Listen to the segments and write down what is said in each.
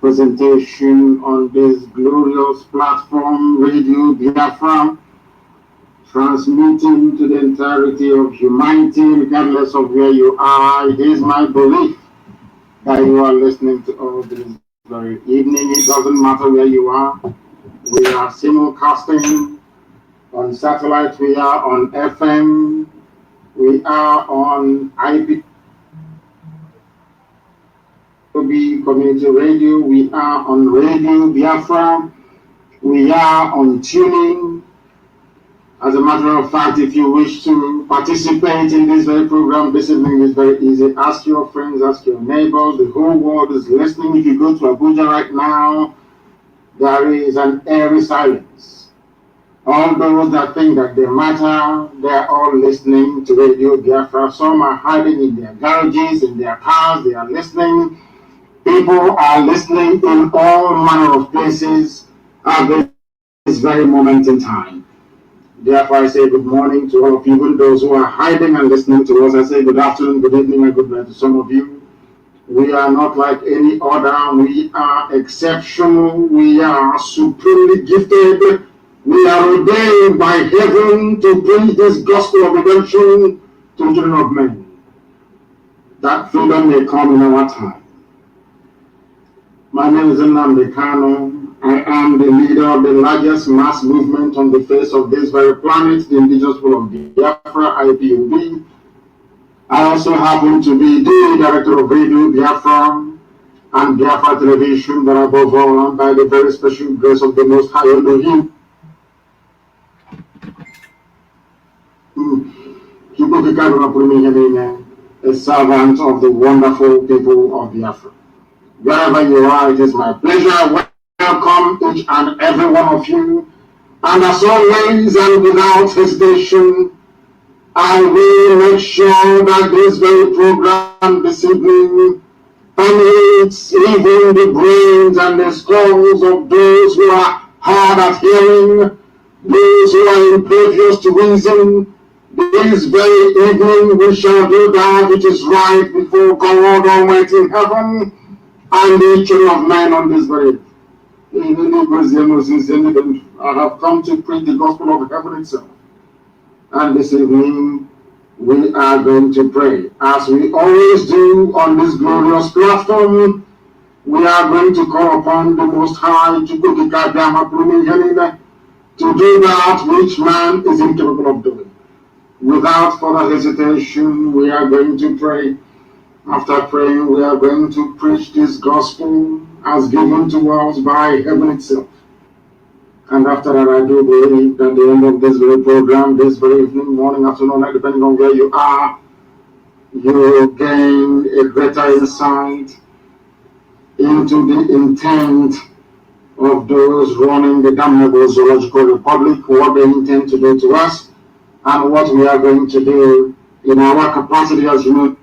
presentation on this glorious platform, Radio Biafra, transmitting to the entirety of humanity, regardless of where you are. It is my belief that you are listening to all this very evening. It doesn't matter where you are. We are simulcasting on satellite, we are on FM, we are on IP. Community Radio, we are on Radio Biafra, we are on tuning. As a matter of fact, if you wish to participate in this very program this evening, is very easy. Ask your friends, ask your neighbors. The whole world is listening. If you go to Abuja right now, there is an airy silence. All those that think that they matter, they are all listening to Radio Biafra. Some are hiding in their garages, in their cars, they are listening. People are listening in all manner of places at this very moment in time. Therefore, I say good morning to all of you, even those who are hiding and listening to us. I say good afternoon, good evening, and good night to some of you. We are not like any other. We are exceptional. We are supremely gifted. We are ordained by heaven to preach this gospel of redemption to the children of men, that freedom may come in our time. My name is Nnamdi Kanu. I am the leader of the largest mass movement on the face of this very planet, the indigenous people of Biafra, IPOB. I also happen to be the director of Radio Biafra and Biafra Television, but above all, and by the very special grace of the Most High Elohim, a servant of the wonderful people of Biafra. Wherever you are, it is my pleasure. Welcome each and every one of you. And as always, and without hesitation, I will make sure that this very program this evening permeates even the brains and the skulls of those who are hard at hearing, those who are impervious to reason. This very evening we shall do that which is right before God Almighty in heaven and the children of men on this very earth. I have come to preach the gospel of heaven itself. And this evening we are going to pray. As we always do on this glorious platform, we are going to call upon the Most High to do that which man is incapable of doing. Without further hesitation, we are going to pray. After praying, we are going to preach this gospel as given to us by heaven itself. And after that, I do believe that at the end of this very program, this very evening, morning, afternoon, night, depending on where you are, you will gain a greater insight into the intent of those running the damnable zoological republic, what they intend to do to us, and what we are going to do in our capacity as human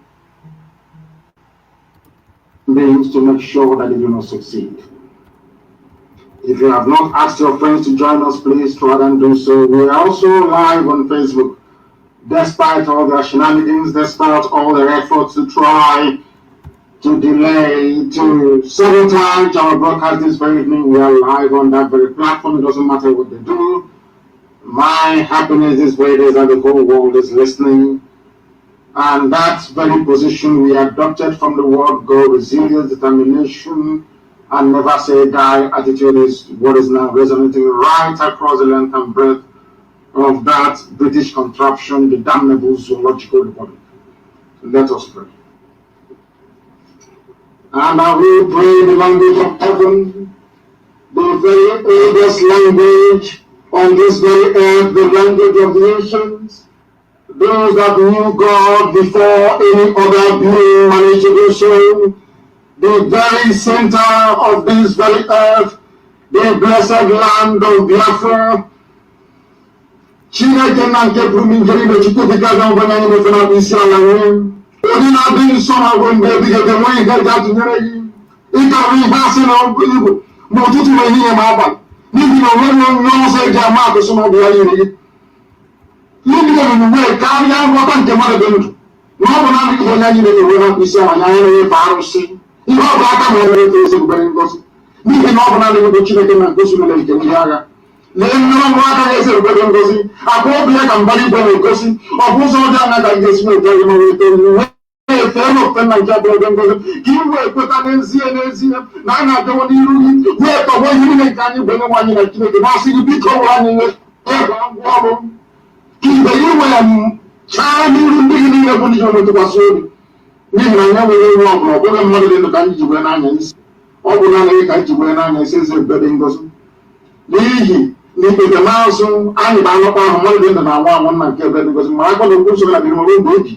beings to make sure that they do not succeed. If you have not asked your friends to join us, please try and do so. We are also live on Facebook. Despite all their shenanigans, despite all their efforts to try to delay, to sabotage our broadcast this very evening, we are live on that very platform. It doesn't matter what they do. My happiness is where it is that the whole world is listening. And that very position we adopted from the word go, resilience, determination, and never say die attitude is what is now resonating right across the length and breadth of that British contraption, the damnable zoological republic. Let us pray. And I will pray the language of heaven, the very oldest language on this very earth, the language of the ancients. Those that knew God before any other being managed to do so, the very center of this very earth, the blessed land of Biafra. Chineke na nke pụrụ n'ijeri na Chukwu dịka ga-agwanye anyị mefe na isi ala nwee. Onye na-adịghị nsọ na agwụ mgbe ebighị ebe nweghị ihe ga atụnyere gị. Ịkara ihe asị na igwe ma ụtụtụ na ehihie ma abalị. N'ihi na onweghị onye ọzọ eji ama akụsụ na ọ bụ ya yiri gị. N'ihi na omume karịa nghọta nke mmadụ dị ndụ. Na ọ bụ na adịghị onye anyị na-ewe na isi ala anya na-efe arụsị. ihe ọ bụla aka ma ọ nwere ezi ebubere ngozi n'ihi na ọ bụ naanị ebe Chineke na ngozi mere nke ndị agha lee nnọọ ọrụ aka ga-esi ebubere ngozi akwa obi ya ka mbara igwe na-egosi ọ bụ ụzọ ọjọọ anya ka ga-esi weta gị n'ọrụ ete efe n'ofe na nke abụrụ ebe ngozi ka ị wee kweta n'ezie na a na-abịawo n'iru gị wee tọgbọ ihe niile nke anyị bụ enwe anyị na Chineke na-asị gị biko were anyị nye ebe ngwa ọrụ ka ibe ya iwe ya chaa n'iru ndị gị niile bụ ndị ji tụkwasị obi n'ihi na anya nwere nwe ọbụla ọ bụghị mmadụ dị ndụ ka anyị ji wee n'anya isi ọ bụ naanị gị ka anyị ji wee n'anya isi ezi ebube dị ngozi n'ihi na ikpete maazụ anyị bụ anọkwa ahụ mmadụ dị ndụ na anwụ anwụ nna nke ebube dị ngozi ma akwa na okwu nsọ na biri nwere mgbe ebighị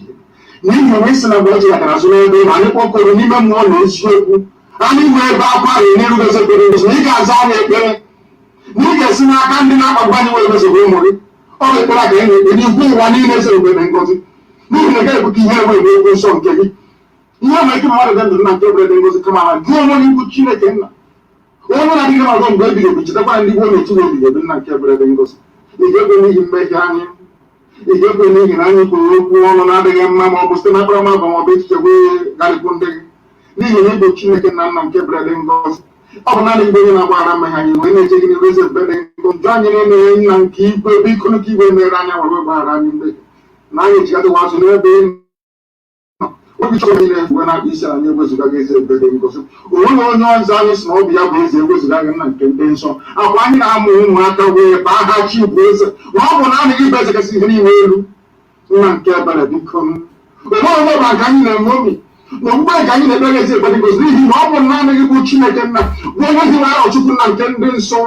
n'ihi na isi na mgbe e jigatara azụ n'ebe ma anyị kpọkọrọ n'ime mmụọ na eziokwu anyị nwee ebe akwa ahụ n'iru gozi ekpere ngozi na ị ga-aza anyị ekpere na ị ga-esi n'aka ndị na-akpagbu anyị wee gozi ụmụ gị ọ bụ ekpere ka ị na-ekpe n'ihu ụwa niile ezi ebube dị ngozi n'ihi na ga-ebute ihe enwe na egwu nsọ nke gị ihe ma ike mmadụ dị ndụ nna nke ebere dị ngozi kama na gị onwe gị bụ Chineke nna onye na-adịghị n'ọzọ mgbe ebighị ebi chetakwa ndị gboo na-eti wee ebighị ebi nna nke ebere dị ngozi ị ga-ekwe n'ihi mmehie anyị ị ga-ekwe n'ihi na anyị kwuru okwu ọnụ na-adịghị mma ma ọ bụ site na akparamagwa ma ọ bụ echiche wee garịkwu ndị gị n'ihi na ịbụ Chineke na nna nke ebere dị ngozi ọ bụ naanị mgbe onye na-agbaghara mmehie anyị wee na-eche gị n'ebe eze ebere dị ngozi jụ anyị na-emeghe nna nke igwe biko ka igwe mere anya were gbaghara anyị mmehie na anyị ejigadịwa azụ n'ebe obi chọrọ niile wee na-akpa isi anyị ewezuga gị eze ebere dị ngozi onwe onye ọzọ anyị sị na ọ bụ ya bụ eze ewezuga gị nna nke ndị nsọ akwa anyị na-amụ ụmụaka wee baa ha chi bụ eze na ọ bụ naanị gị bụ eze kasị ihe niile elu nna nke ebere biko onwe onye bụ nke anyị na-eme obi na okpukpe nke anyị na-ekpe gị eze ebere dị ngozi n'ihi na ọ bụ naanị gị bụ Chineke nna bụ onye gị nwere ọchukwu nna nke ndị nsọ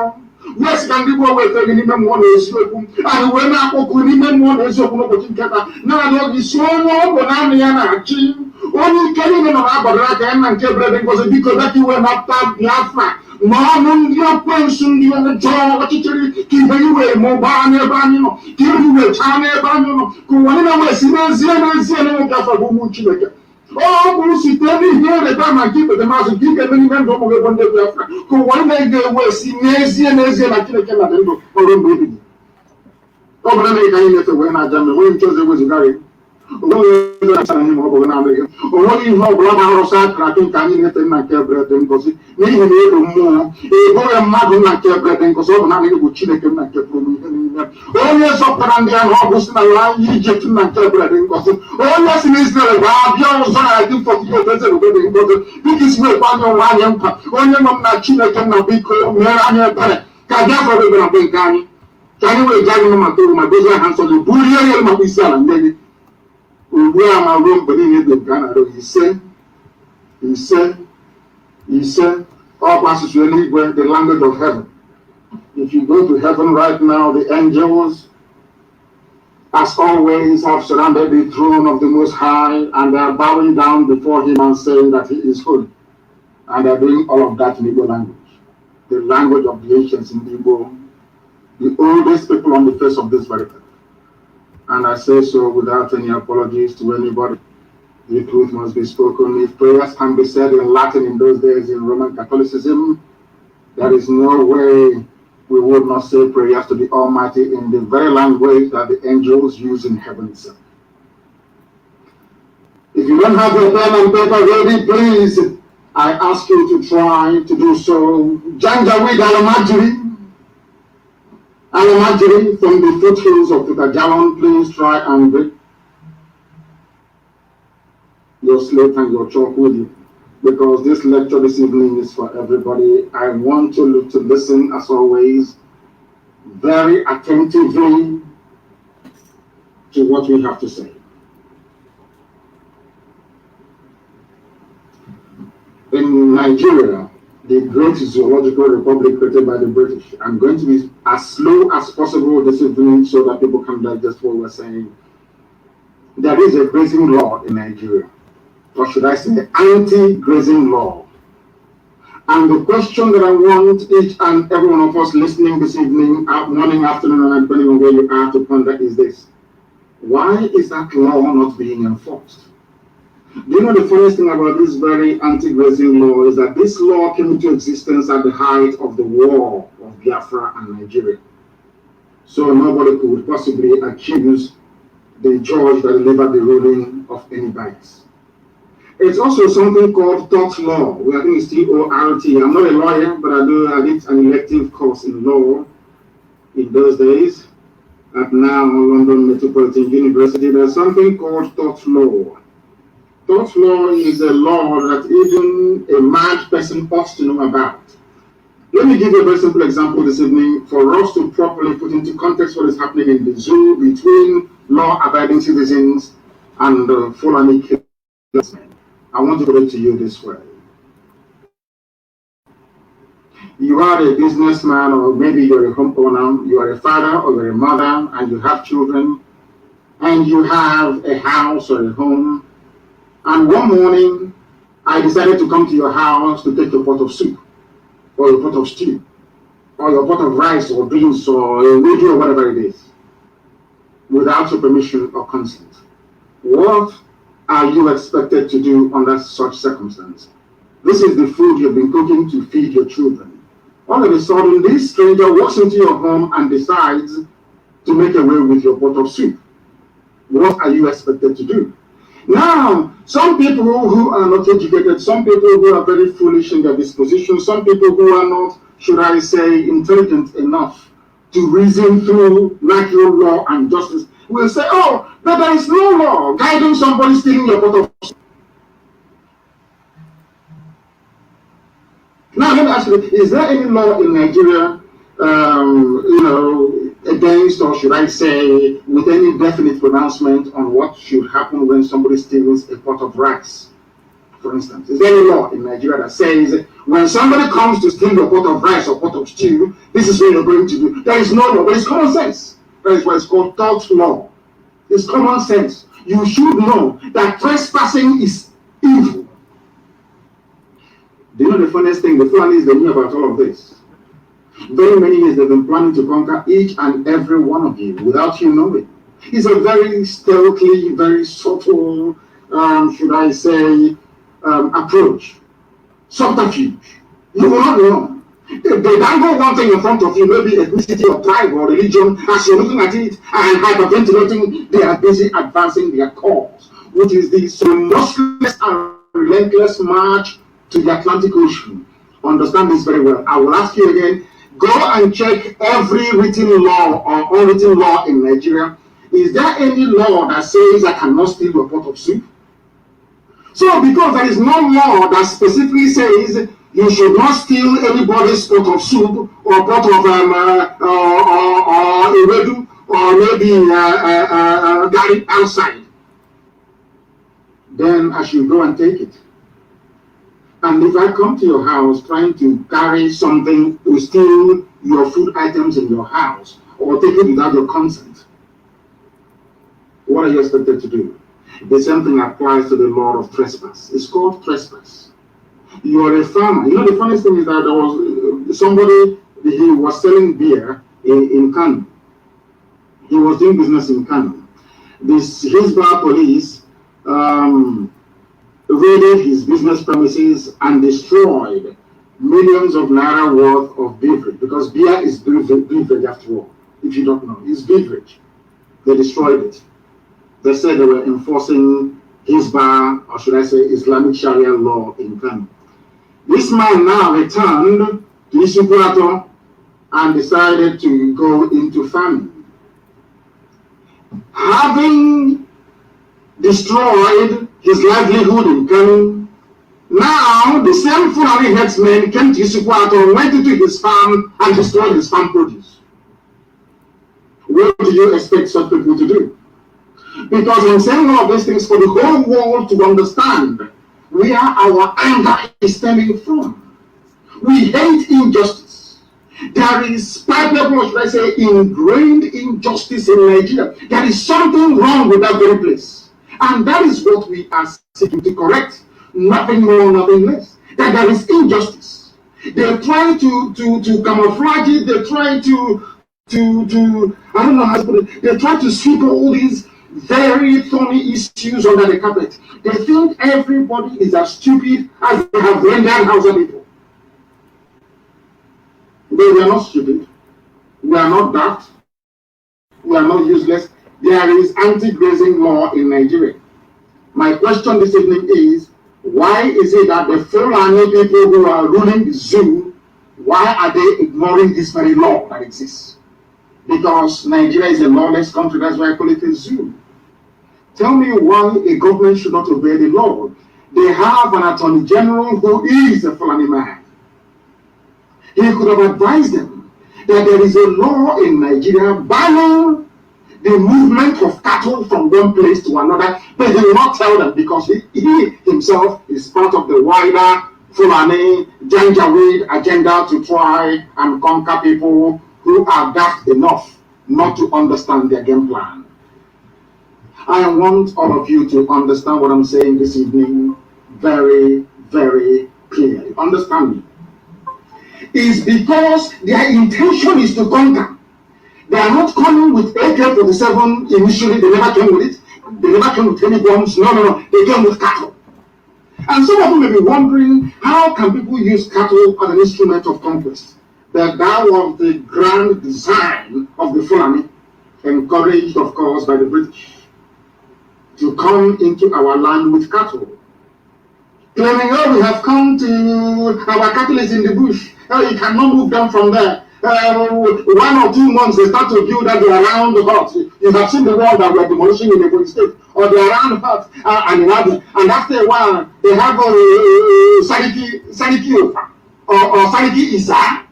wee sị ka ndị gboo weta gị n'ime mmụọ na eziokwu anyị wee na-akpọkụ n'ime mmụọ na eziokwu n'ụbọchị nketa naanị oge isi onye ọ bụ naanị ya na-achị onye ike niile nọ na-agbadoro aka ya nna nke ebere dị ngozi biko dịka iwe napụta Biafra ma ọnụ ndị ekwensu ndị ọjọọ ọchịchịrị ka ibe iwe mụbaa n'ebe anyị nọ ka ibe iwe chaa n'ebe anyị nọ ka ụwa niile wee si n'ezie na enwe Biafra bụ ụmụ Chineke ọ bụ site n'ihe ịrịba ama nke ikpete maazụ nke ike eme n'ime ndụ ụmụ gị bụ ndị Biafra ka ụwa niile ga-ewe si n'ezie na Chineke na dị ndụ ọrụ mgbe ebighị ọ bụrụ na ka anyị na-efe wee na-aja mgbe nwere nche ọzọ ewezụgarị onweghị ma ọ bụghị na-adịghị onweghị ihe ọ bụla na-arụsị akara akị nke anyị na-efe nna nke ebere dị ngozi n'ihi na elu mmụọ egoghị mmadụ nna nke ebere dị ngozi ọ bụ naanị bụ Chineke nna nke pụrụ ihe niile onye zọpụtara ndị ahụ ọ bụ si na ala anyị Ijipt nna nke ebere dị ngozi onye si na Izrel bụ abịa ọzọ na adị mfọdụ eze obodo dị ngozi dịka isi wekwa anyị onwe anyị nkwa onye nọ m na Chineke nna biko mere anyị ebere ka Biafra ebere mgbe nke anyị ka anyị wee ji anyị nọ maka oru ma dozie aha nsọ gị bulie ya maka isi ala ndị gị ugbu a ma ruo mgbe niile dị nke a na-arịọ ise ọkwa asụsụ eluigwe the language of heaven. If you go to heaven right now, the angels as always have surrounded the throne of the Most High and they are bowing down before him and saying that he is holy, and they are doing all of that in Igbo language, the language of the ancients in Igbo, the oldest people on the face of this very earth. And I say so without any apologies to anybody. The truth must be spoken. If prayers can be said in Latin in those days in Roman Catholicism, there is no way we would not say prayers to the Almighty in the very language that the angels use in heaven itself. If you don't have your pen and paper ready, please, I ask you to try to do so. Janjaweed Alamajiri from the foothills of Tutajawan, please try and bring your slate and your chalk with you, because this lecture this evening is for everybody. I want you to listen, as always, very attentively to what we have to say. In Nigeria, the great zoological republic created by the British, I'm going to be as slow as possible this evening so that people can digest what we're saying. There is a grazing law in Nigeria, or should I say anti-grazing law. And the question that I want each and every one of us listening this evening, morning, afternoon, and depending on where you are to ponder is this: why is that law not being enforced? Do you know the funniest thing about this very anti-grazing law is that this law came into existence at the height of the war of Biafra and Nigeria. So nobody could possibly accuse the judge that delivered the ruling of any bias. It's also something called tort law. I think it's T-O-R-T. I'm not a lawyer, but I did an elective course in law in those days at now London Metropolitan University. There's something called tort law. Tort law is a law that even a mad person ought to know about. Let me give you a very simple example this evening for us to properly put into context what is happening in the zoo between law-abiding citizens and Fulani killers. I want to put it to you this way. You are a businessman, or maybe you're a homeowner, you are a father or you're a mother, and you have children, and you have a house or a home, and one morning I decided to come to your house to take your pot of soup, or your pot of stew, or your pot of rice or beans or a radio or whatever it is, without your permission or consent. What are you expected to do under such circumstance? This is the food you've been cooking to feed your children. All of a sudden, this stranger walks into your home and decides to make away with your pot of soup. What are you expected to do? Now, some people who are not educated, some people who are very foolish in their disposition, some people who are not, should I say, intelligent enough to reason through natural law and justice, will say, oh, but there is no law guiding somebody stealing your pot of soup. Now, let me ask you, is there any law in Nigeria, against, or should I say, with any definite pronouncement on what should happen when somebody steals a pot of rice, for instance? Is there any law in Nigeria that says, when somebody comes to steal your pot of rice or pot of stew, this is what you're going to do? There is no law, but it's common sense. That is why it's called tort law. It's common sense. You should know that trespassing is evil. Do you know the funniest thing? The Fulanis, they knew about all of this. Very many years they've been planning to conquer each and every one of you without you knowing. It's a very stealthy, very subtle, should I say, approach. Subterfuge. You will not know. They dangle one thing in front of you, maybe ethnicity or tribe or religion, as you're looking at it and hyperventilating, they are busy advancing their cause, which is this remorseless and relentless march to the Atlantic Ocean. Understand this very well. I will ask you again, go and check every written law or unwritten law in Nigeria. Is there any law that says I cannot steal your pot of soup? So because there is no law that specifically says you should not steal anybody's pot of soup or pot of ewedu or maybe garlic outside, then I should go and take it. And if I come to your house trying to carry something to steal your food items in your house or take it without your consent, what are you expected to do? The same thing applies to the law of trespass. It's called trespass. You are a farmer. You know, the funniest thing is that there was somebody, he was selling beer in Kanu. He was doing business in Kanu. His bar police raided his business premises and destroyed millions of naira worth of beverage, because beer is beverage after all. If you don't know, it's beverage. They destroyed it. They said they were enforcing Hizbah, or should I say Islamic Sharia law in Kano. This man now returned to Isupuato and decided to go into farming. Having destroyed his livelihood in Kano, now the same Fulani headsmen came to Isupuato, went into his farm and destroyed his farm produce. What do you expect such people to do? Because I'm saying all of these things for the whole world to understand where our anger is stemming from. We hate injustice. There is palpable, or should I say, ingrained injustice in Nigeria. There is something wrong with that very place. And that is what we are seeking to correct. Nothing more, nothing less. That there is injustice. They try to camouflage it. They try to I don't know how to put it. They try to sweep all these very thorny issues under the carpet. They think everybody is as stupid as they have rendered Hausa people. But we are not stupid. We are not daft. We are not useless. There is anti-grazing law in Nigeria. My question this evening is, Why is it that the Fulani people who are ruling the zoo, why are they ignoring this very law that exists? Because Nigeria is a lawless country, that's why I call it a zoo. Tell me why a government should not obey the law. They have an attorney general who is a Fulani man. He could have advised them that there is a law in Nigeria banning the movement of cattle from one place to another, but he will not tell them because he himself is part of the wider Fulani Janjaweed agenda to try and conquer people who are daft enough not to understand their game plan. I want all of you to understand what I'm saying this evening very, very clearly. Understand me. It's because their intention is to conquer. They are not coming with AK-47 initially. They never came with it. They never came with any bombs. No. They came with cattle. And some of you may be wondering, how can people use cattle as an instrument of conquest? That was the grand design of the Fulani, encouraged, of course, by the British, to come into our land with cattle. Claiming, oh, we have come to, our cattle is in the bush. Oh, you cannot move them from there. 1 or 2 months they start to build that they are around the hut. You have seen the wall that we are demolishing in the state, or they are around the hut, and after a while they have Saniki or Saniki Isa,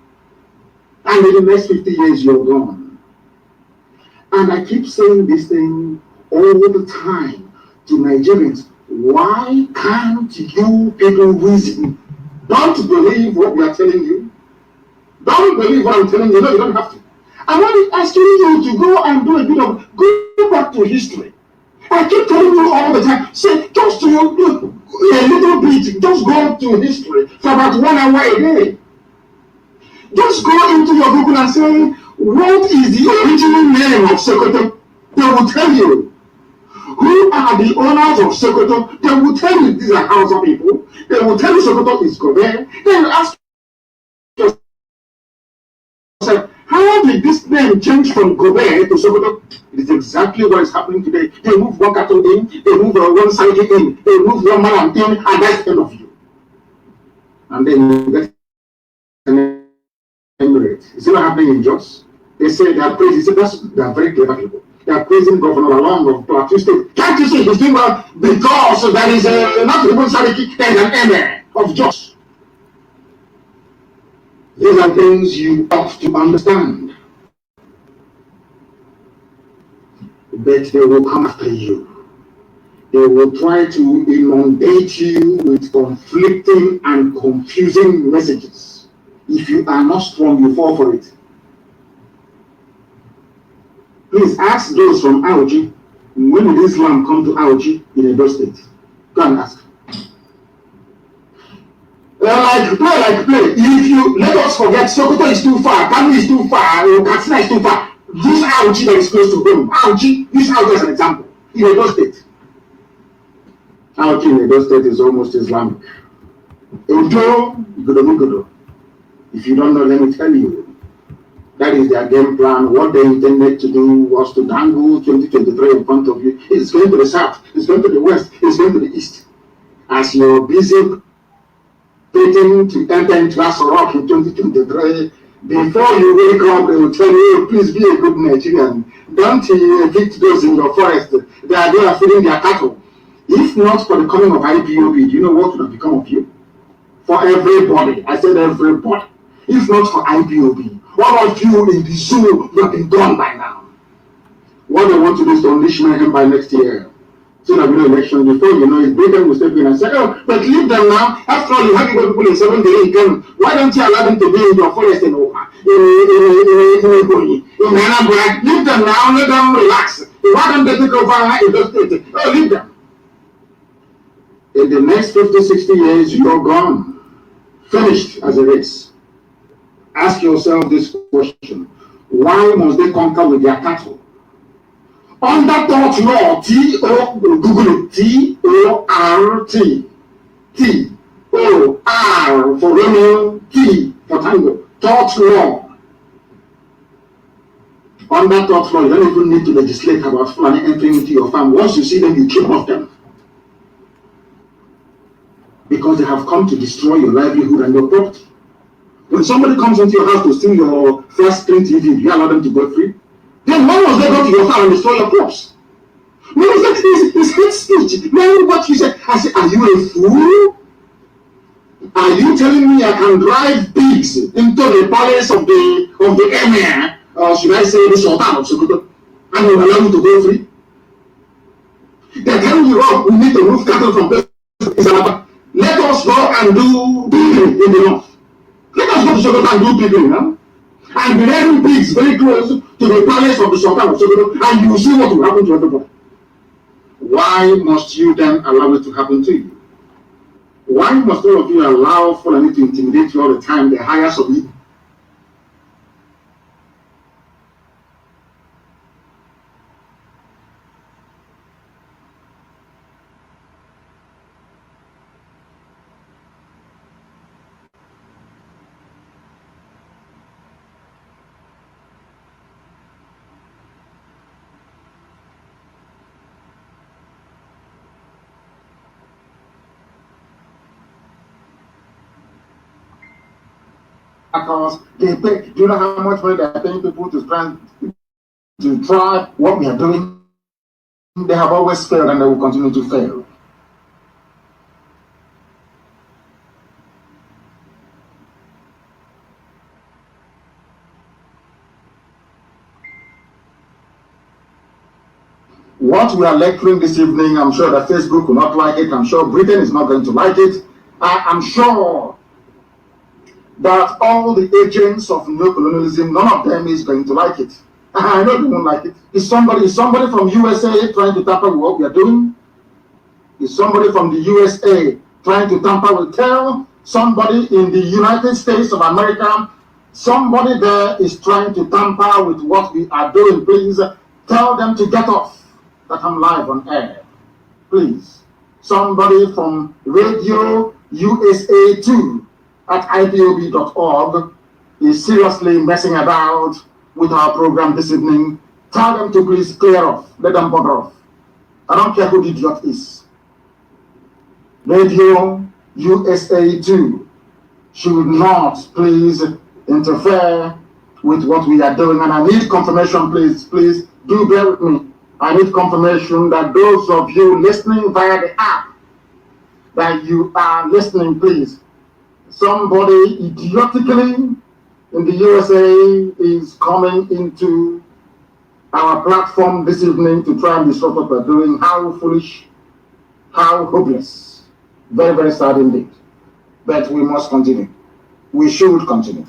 and in the next 50 years you're gone. And I keep saying this thing all the time to Nigerians. Why can't you people reason? Don't believe what we are telling you. Don't believe what I'm telling you. No, you don't have to. I'm only asking you to go and do a bit of, go back to history. I keep telling you all the time, say, just to a little bit, just go to history for about 1 hour a day. Just go into your Google and say, what is the original name of Sokoto? They will tell you. Who are the owners of Sokoto? They will tell you these are Hausa people. They will tell you Sokoto is Gobe. Then you ask yourself, how did this name change from Gobe to Sokoto? It is exactly what is happening today. They move one cattle in, they move one side in, they move one man in, and that's the end of you. And then you get an emirate. You see what happening in Jos? They say they are praising, they are very clever people. They are praising Governor Along of Plateau State. Can't you see he's doing well? Because there is not even Sariki, there is an emir of Jos. These are things you ought to understand. But they will come after you. They will try to inundate you with conflicting and confusing messages. If you are not strong, you fall for it. Please ask those from Auchi, when did Islam come to Auchi in Edo State? Go and ask. Like play. If you let us forget Sokoto is too far, Kanu is too far, Katsina is too far. Use Auchi that is close to home. Auchi, use Auchi as an example. In Edo State. Auchi in Edo State is almost Islamic. Ojo, Godo. If you don't know, let me tell you. That is their game plan. What they intended to do was to dangle 2023 in front of you. It's going to the south, it's going to the west, it's going to the east. As you're busy waiting to enter into Asorok in 2023, before you wake up, they will tell you, please be a good Nigerian. Don't evict those in your forest. They are feeding their cattle. If not for the coming of IPOB, do you know what would have become of you? For everybody. I said everybody. If not for IPOB, all of you in the zoo would have been gone by now. What they want to do is to unleash mayhem by next year. So that we know election, before you know it, Britain will step in and say, oh, but leave them now. After all, you have people in 7 days in Kenya. Why don't you allow them to be in your forest in Oka? In Anambra? Leave them now, let them relax. Why don't they take over in those states? Oh, leave them. In the next 50, 60 years, you're gone. Finished as a race. Ask yourself this question. Why must they conquer with their cattle? Under Tort Law, Google it, T-O-R-T. T-O-R for Romeo, T for Tango. Tort Law. Under Tort Law, you don't even need to legislate about Fulani entering into your farm. Once you see them, you kill off them. because they have come to destroy your livelihood and your property. When somebody comes into your house to steal your first screen TV, do you allow them to go free? Then why must they go to your farm and destroy your crops? No, it's hate speech. Now what you said, I said, are you a fool? Are you telling me I can drive pigs into the palace of the emir, or should I say the sultan of Sokoto, and will allow me to go free? They're telling you, oh, we need to move cattle from places. Let us go and do pilgrim in the north. Let us go to Sokoto and do pilgrim, huh? And be rearing pigs very close to the palace of the sultan of Sokoto, and you will see what will happen to everybody. Why must you then allow it to happen to you? Why must all of you allow Fulani to intimidate you all the time? The highest of you. Because they pay, do you know how much money they're paying people to try what we are doing? They have always failed and they will continue to fail. What we are lecturing this evening, I'm sure that Facebook will not like it. I'm sure Britain is not going to like it. I am sure that all the agents of neocolonialism, none of them is going to like it. I know they won't like it. Is somebody from USA trying to tamper with what we are doing? Is somebody from the USA trying to tamper with? Tell somebody in the United States of America, somebody there is trying to tamper with what we are doing. Please tell them to get off, that I'm live on air. Please. Somebody from Radio USA 2 at ipob.org is seriously messing about with our program this evening. Tell them to please clear off. Let them bugger off. I don't care who the idiot is. Radio USA 2 should not please interfere with what we are doing. And I need confirmation, please do bear with me. I need confirmation that those of you listening via the app, that you are listening, please. Somebody idiotically in the USA is coming into our platform this evening to try and disrupt what we're doing. How foolish, how hopeless. Very, very sad indeed. But we must continue. We should continue.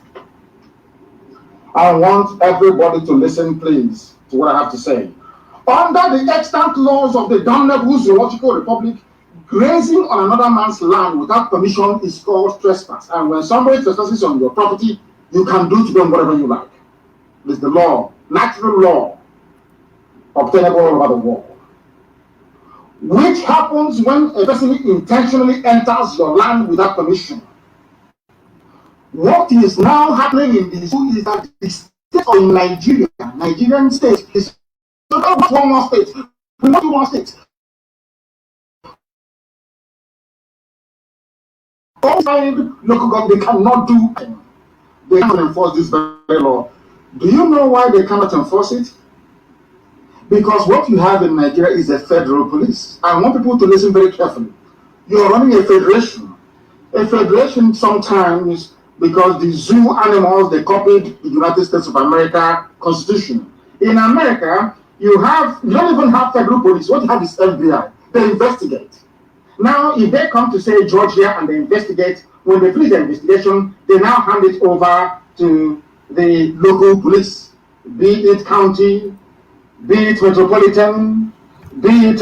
I want everybody to listen, please, to what I have to say. Under the extant laws of the Damnable Zoological Republic, grazing on another man's land without permission is called trespass. And when somebody trespasses on your property, you can do to them whatever you like. It's the law, natural law, obtainable all over the world. Which happens when a person intentionally enters your land without permission. What is now happening in this is that the state of Nigeria, Nigerian state, is not one more state. We want one state. Outside local government, they cannot do anything. They cannot enforce this very law. Do you know why they cannot enforce it? Because what you have in Nigeria is a federal police. I want people to listen very carefully. You're running a federation. A federation sometimes, because the zoo animals, they copied the United States of America Constitution. In America, you don't even have federal police. What you have is FBI. They investigate. Now, if they come to, say, Georgia and they investigate, when they finish the investigation, they now hand it over to the local police, be it county, be it metropolitan, be it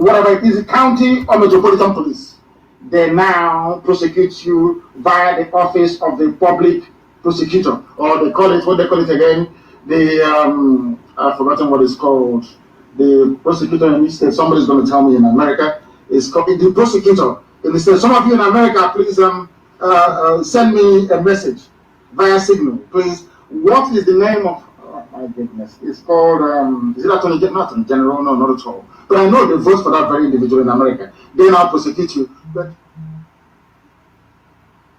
whatever it is, county or metropolitan police. They now prosecute you via the office of the public prosecutor, or they call it, what they call it again, the, I've forgotten what it's called, the prosecutor in each state. Somebody's going to tell me in America. It's called the prosecutor in the state. Some of you in America, please send me a message via Signal, please. What is the name of? Oh my goodness, it's called. Is it Attorney General? Not Attorney General, no, not at all. But I know they vote for that very individual in America. They now prosecute you. But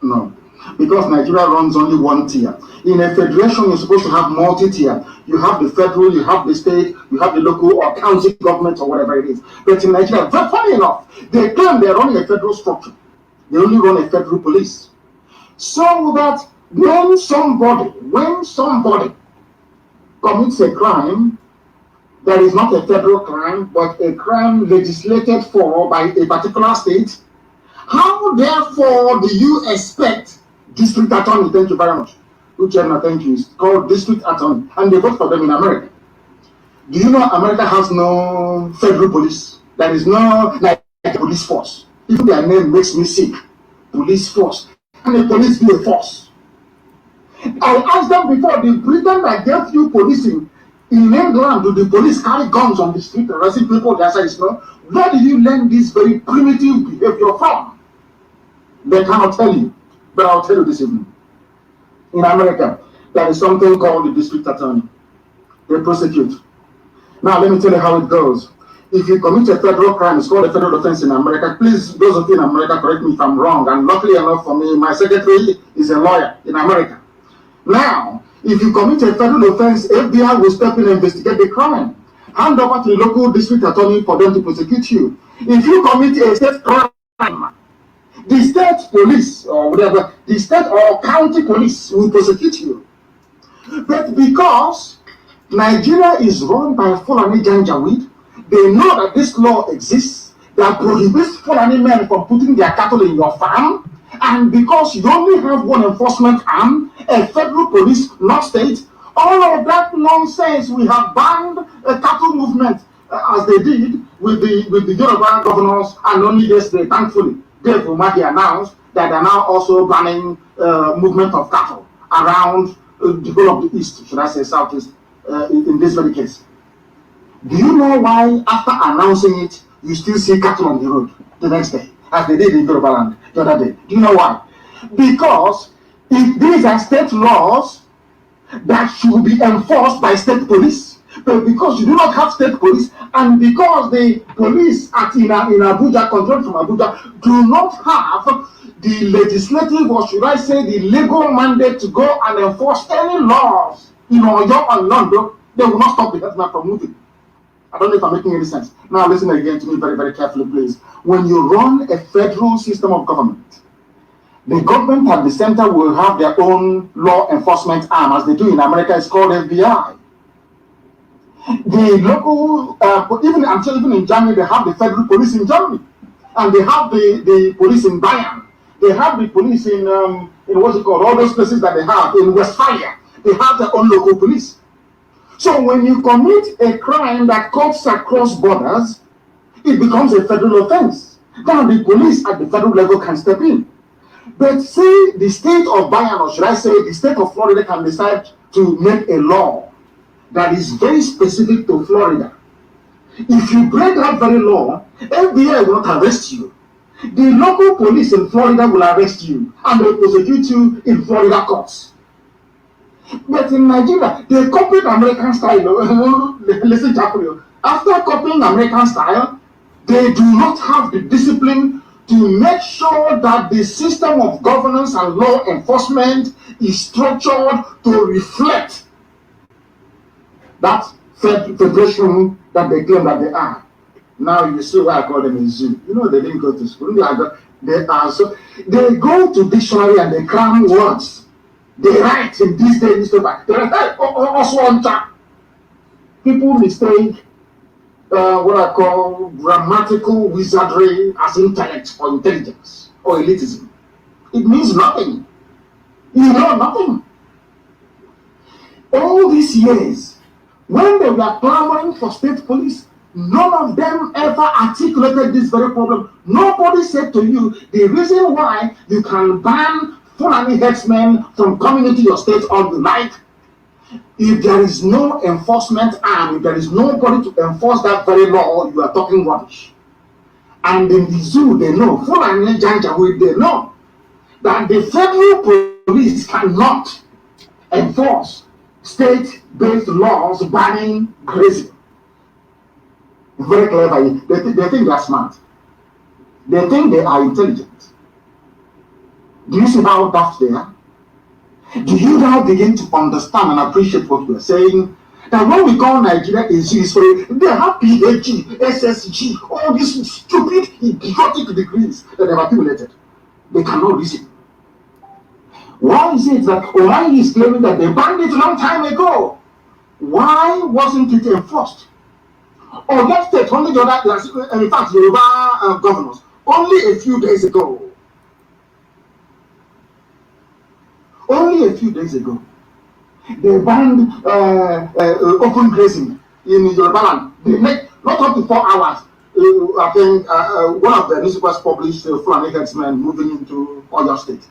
No. Because Nigeria runs only one tier. In a federation, you're supposed to have multi-tier. You have the federal, you have the state, you have the local or county government or whatever it is. But in Nigeria, very funny enough, they claim they're running a federal structure. They only run a federal police. So that when somebody commits a crime that is not a federal crime, but a crime legislated for by a particular state, how therefore do you expect district attorney, thank you very much, thank you, it's called district attorney, and they vote for them in America. Do you know America has no federal police? There is no like a police force. Even their name makes me sick. Police force. Can the police be a force? I asked them before, the Britain that gave you policing in England, do the police carry guns on the street arresting people? The answer is no. Where do you learn this very primitive behavior from? They cannot tell you, but I'll tell you this evening. In America, there is something called the district attorney. They prosecute. Now, let me tell you how it goes. If you commit a federal crime, it's called a federal offense in America. Please, those of you in America, correct me if I'm wrong. And luckily enough for me, my secretary is a lawyer in America. Now, if you commit a federal offense, FBI will step in and investigate the crime. Hand over to the local district attorney for them to prosecute you. If you commit a state crime, the state police or whatever, the state or county police will prosecute you. But because Nigeria is run by Fulani Janjaweed, they know that this law exists that prohibits Fulani men from putting their cattle in your farm, and because you only have one enforcement arm, a federal police, not state, all of that nonsense, we have banned a cattle movement as they did with the Yoruba governors, and only yesterday, thankfully, Dave Umadi announced that they are now also banning movement of cattle around the whole of the east, should I say southeast, in this very case. Do you know why, after announcing it, you still see cattle on the road the next day, as they did in Yoruba land the other day? Do you know why? Because if these are state laws that should be enforced by state police, but because you do not have state police, and because the police in Abuja, controlled from Abuja, do not have the legislative, or should I say the legal mandate to go and enforce any laws in Oyo and London, they will not stop the headman from moving. I don't know if I'm making any sense. Now listen again to me very, very carefully, please. When you run a federal system of government, the government at the center will have their own law enforcement arm, as they do in America. It's called FBI. The local, I'm sure even in Germany, they have the federal police in Germany, and they have the police in Bayern. They have the police in what's it called? All those places that they have in Westphalia. They have their own local police. So when you commit a crime that cuts across borders, it becomes a federal offense. Now the police at the federal level can step in. But say the state of Bayern, or should I say the state of Florida, can decide to make a law that is very specific to Florida. If you break that very law, FBI will not arrest you. The local police in Florida will arrest you and will prosecute you in Florida courts. But in Nigeria, they copied American style. Listen carefully. After copying American style, they do not have the discipline to make sure that the system of governance and law enforcement is structured to reflect that federation that they claim that they are. Now you see why I call them a zoo. You know, they didn't go to school. They go to dictionary and they cram words. They write in this day newspaper. They write also on top. People mistake what I call grammatical wizardry as intellect or intelligence or elitism. It means nothing. You know nothing. All these years, when they were clamoring for state police, none of them ever articulated this very problem. Nobody said to you the reason why you can ban Fulani herdsmen from coming into your state all the night. If there is no enforcement arm, if there is nobody to enforce that very law, you are talking rubbish. And in the zoo, they know, Fulani Janjaweed, they know that the federal police cannot enforce state-based laws banning grazing. Very clever. They think they are smart. They think they are intelligent. Do you see how daft they are? Do you now begin to understand and appreciate what we are saying? That when we call Nigeria a G, they have PhD, SSG, all these stupid, idiotic degrees that they've accumulated. They cannot reason. Why is it that Omani is claiming that they banned it a long time ago? Why wasn't it enforced? Or let's take only the other, in fact, Yoruba governors, only a few days ago, they banned open grazing in Yoruba land. They make not up to 4 hours. I think one of the newspapers published Fulani herdsmen moving into Oyo State.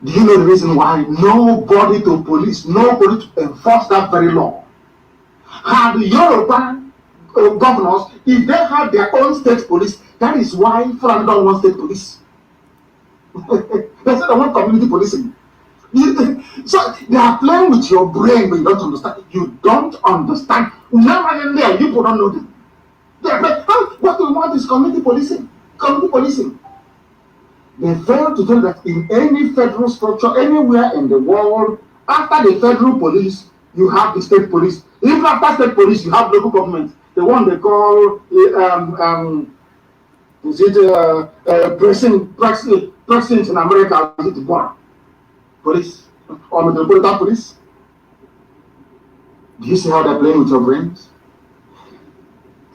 Do you know the reason why? Nobody to police, nobody to enforce that very law. Had the Yoruba governors, if they had their own state police, that is why Fulani don't want state police. They said they want community policing. So they are playing with your brain, but you don't understand. You don't understand. Now you don't know them. They are playing. What we want is community policing. Community policing. They fail to tell that in any federal structure, anywhere in the world, after the federal police, you have the state police. Even after state police, you have local government. The one they call president in America, is it the border police or metropolitan police? Do you see how they're playing with your brains?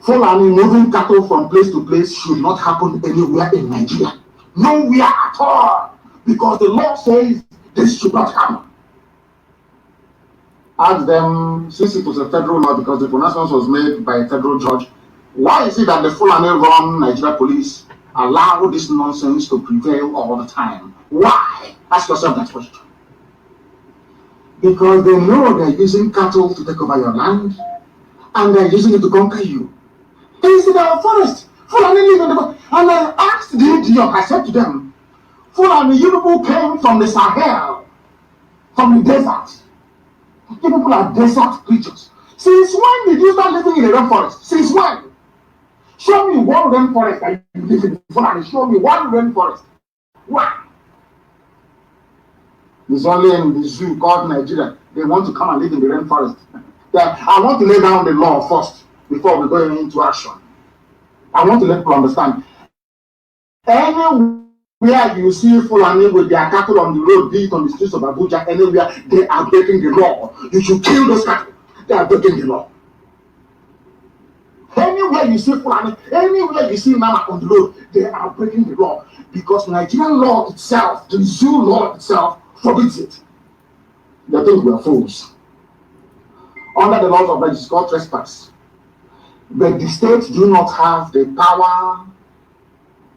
Fulani moving cattle from place to place should not happen anywhere in Nigeria. Nowhere at all. Because the law says this should not happen. Ask them, since it was a federal law, because the pronouncement was made by a federal judge, why is it that the Fulani run Nigeria police allow this nonsense to prevail all the time? Why? Ask yourself that question. Because they know they're using cattle to take over your land, and they're using it to conquer you. It's in our forest. Fulani live in the forest. And I asked the idiot, I said to them, Fulani, you people came from the Sahel, from the desert. You people are desert creatures. Since when did you start living in a rainforest? Since when? Show me one rainforest that you live in. Fulani, show me one rainforest. Why? It's only in the zoo called Nigeria. They want to come and live in the rainforest. I want to lay down the law first before we go into action. I want to let people understand. Anywhere you see Fulani with their cattle on the road, be it on the streets of Abuja, anywhere, they are breaking the law. You should kill those cattle. They are breaking the law. Anywhere you see Fulani, anywhere you see Nama on the road, they are breaking the law. Because Nigerian law itself, the zoo law itself, forbids it. They think we are fools. Under the laws of it's called trespass. But the states do not have the power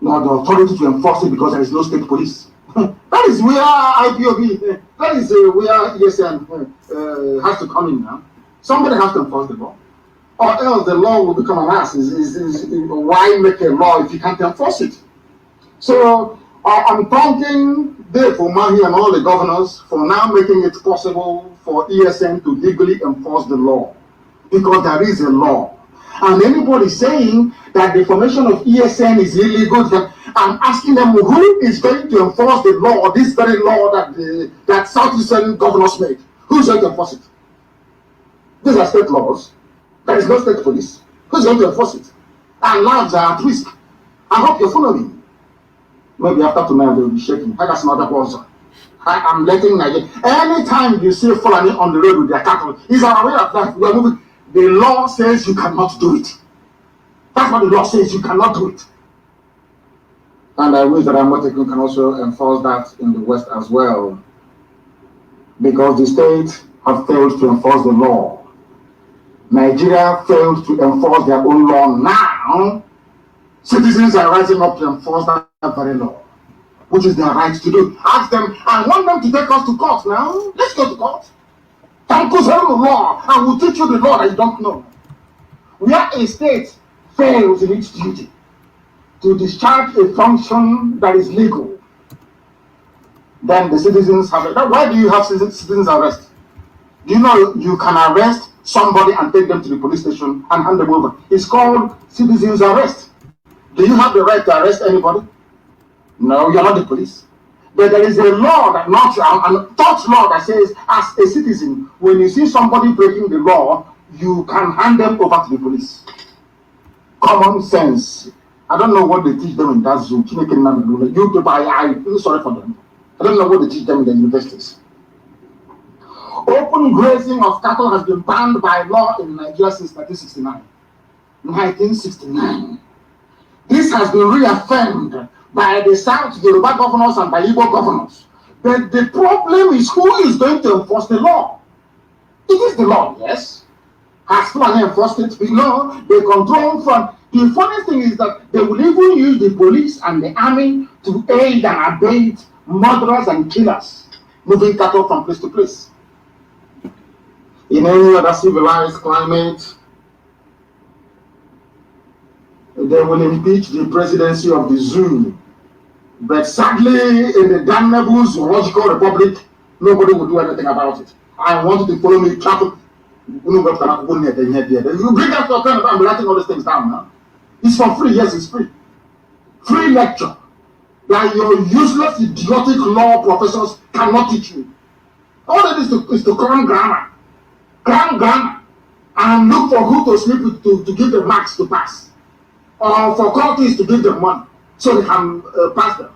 nor the authority to enforce it because there is no state police. That is where IPOB, that is where ESN has to come in now. Somebody has to enforce the law. Or else the law will become an ass. Why make a law if you can't enforce it? So I'm thanking Dave Umahi and all the governors for now making it possible for ESN to legally enforce the law. Because there is a law. And anybody saying that the formation of ESN is illegal, I'm asking them who is going to enforce the law, this very law that Southeastern governors made. Who's going to enforce it? These are state laws. There is no state police. Who's going to enforce it? And lives are at risk. I hope you're following. Maybe after tonight they'll be shaking. I got some other person. I am letting Nigeria. Anytime you see Fulani on the road with their cattle, he's aware of that. We are moving. The law says you cannot do it. That's what the law says, you cannot do it. And I wish that Amotekun can also enforce that in the West as well. Because the states have failed to enforce the law. Nigeria failed to enforce their own law. Now, citizens are rising up to enforce that very law, which is their right to do. Ask them, I want them to take us to court now. Let's go to court. Tell the law, and we'll teach you the law that you don't know. Where a state fails in its duty to discharge a function that is legal, then the citizens have it. Why do you have citizens arrest? Do you know you can arrest somebody and take them to the police station and hand them over? It's called citizens arrest. Do you have the right to arrest anybody? No, you're not the police. But there is a law that not an third law that says, as a citizen, when you see somebody breaking the law, you can hand them over to the police. Common sense. I don't know what they teach them in that zoo. You people, I feel sorry for them. I don't know what they teach them in the universities. Open grazing of cattle has been banned by law in Nigeria since 1969. 1969. This has been reaffirmed by the South Yoruba governors and by Igbo governors. But the problem is, who is going to enforce the law? It is the law, yes. Has Fulani enforced it? No, they control from. The funny thing is that they will even use the police and the army to aid and abet murderers and killers, moving cattle from place to place. In any other civilized climate, they will impeach the presidency of the zoo. But sadly, in the damnable zoological republic, nobody will do anything about it. I want you to follow me carefully. You bring up your pen and be writing all these things down now. It's for free, yes, it's free. Free lecture that your useless, idiotic law professors cannot teach you. All it is to cram grammar, and look for who to sleep with to give the marks to pass, or for countries to give them money so they can pass them.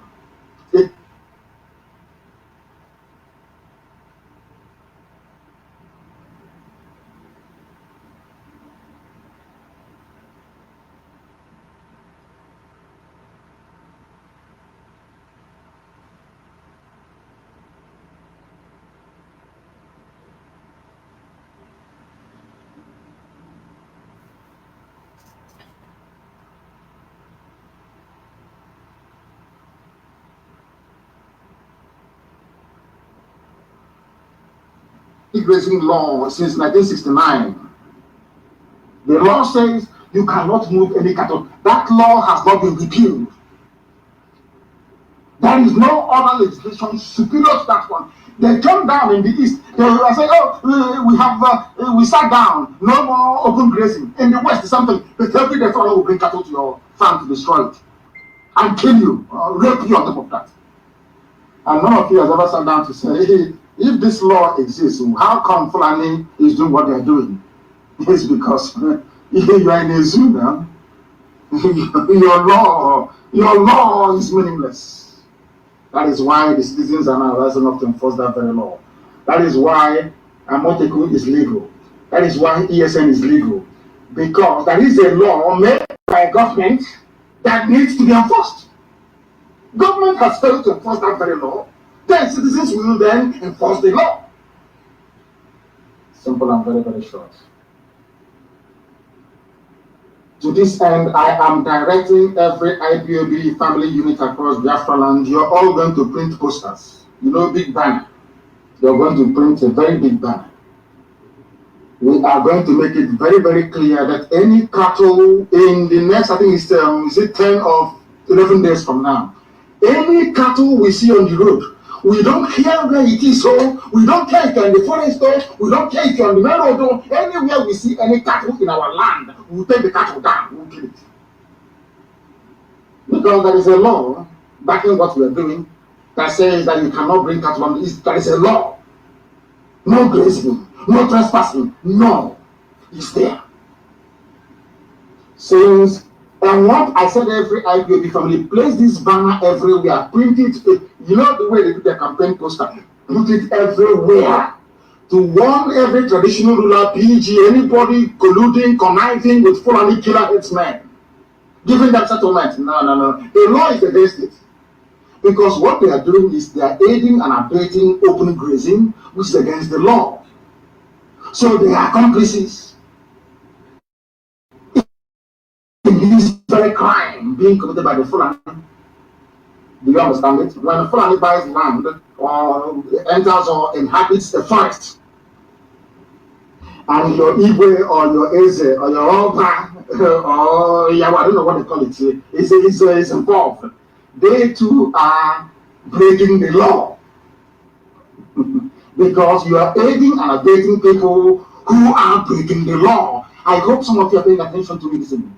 Grazing law since 1969. The law says you cannot move any cattle. That law has not been repealed. There is no other legislation superior to that one. They come down in the east. They will say, "Oh, we sat down. No more open grazing." In the west, something. But every day, someone will bring cattle to your farm to destroy it and kill you, or rape you on top of that. And none of you has ever sat down to say, "Hey, if this law exists, how come Fulani is doing what they're doing?" It's because you are in a zoo now. Your law is meaningless. That is why the citizens are now rising up to enforce that very law. That is why Amoteku is legal. That is why ESN is legal. Because there is a law made by government that needs to be enforced. Government has failed to enforce that very law. Then citizens will then enforce the law. Simple and very, very short. To this end, I am directing every IPOB family unit across Biafra land. You're all going to print posters. You know, big banner. You're going to print a very big banner. We are going to make it very, very clear that any cattle in the next, I think it's 10 or 11 days from now, any cattle we see on the road, we don't care where it is, so we don't care if you're in the forest, we don't care if you're on the main road, anywhere we see any cattle in our land, we'll take the cattle down, we'll kill it. Because there is a law backing what we're doing that says that you cannot bring cattle on the east. There is a law. No grazing, no trespassing, no. It's there. Since and what I said, every IPOB family, place this banner everywhere, print it. You know the way they do their campaign poster, put it everywhere to warn every traditional ruler, PG, anybody colluding, conniving with Fulani killer headsmen, giving them settlement. No. The law is against it. Because what they are doing is they are aiding and abetting open grazing, which is against the law. So they are accomplices in this very crime being committed by the Fulani. Do you understand it? When a Fulani buys land or enters or inhabits a forest, and your Igwe or your Eze or your Oba or I don't know what they call it, is involved, they too are breaking the law. Because you are aiding and abetting people who are breaking the law. I hope some of you are paying attention to me this evening.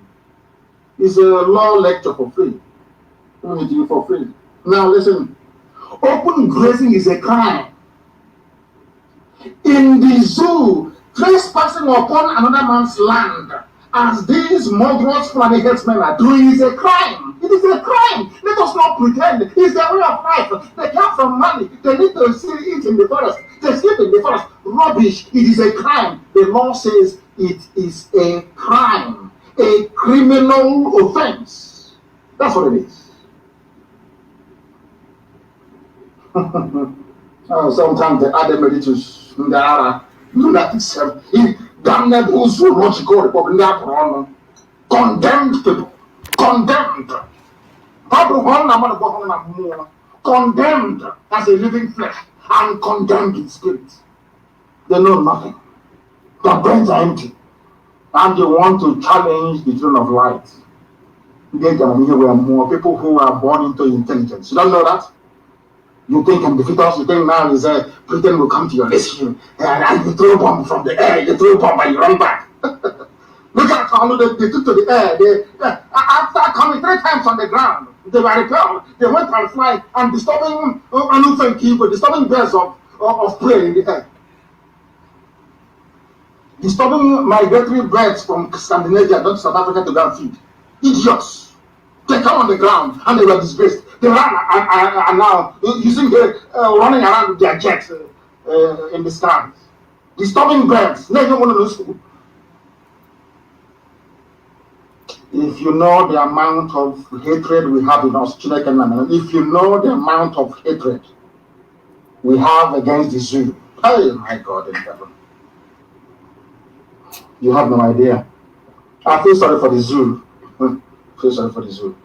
It's a law lecture for free. I'm going to do it for free. Now listen. Open grazing is a crime. In the zoo, trespassing upon another man's land, as these murderous Fulani headsmen are doing, is a crime. It is a crime. Let us not pretend. It's their way of life. They come from money. They need to eat in the forest. They sleep in the forest. Rubbish. It is a crime. The law says it is a crime, a criminal offense. That's what it is. Sometimes they add emeritus. Lunatics have damnable zoological republic. Condemned people. Condemned. Condemned as a living flesh and condemned in spirit. They know nothing. Their brains are empty. And they want to challenge the throne of light. Here we are more people who are born into intelligence. You don't know that? You think can defeat us. You think now is Britain will come to your rescue and you throw a bomb from the air. You throw a bomb and you run back. Look at how they took to the air. After coming 3 times on the ground, they were repelled. They went and fly and disturbing disturbing birds of prey in the air. Disturbing migratory birds from Scandinavia going to South Africa to go and feed. Idiots. They come on the ground and they were disgraced. They ran and now using running around with their jets in the skies. Disturbing birds. No, you don't want to know. If you know the amount of hatred we have in us, if you know the amount of hatred we have against the zoo, oh my God in heaven, you have no idea. I feel sorry for the zoo. I feel sorry for the zoo.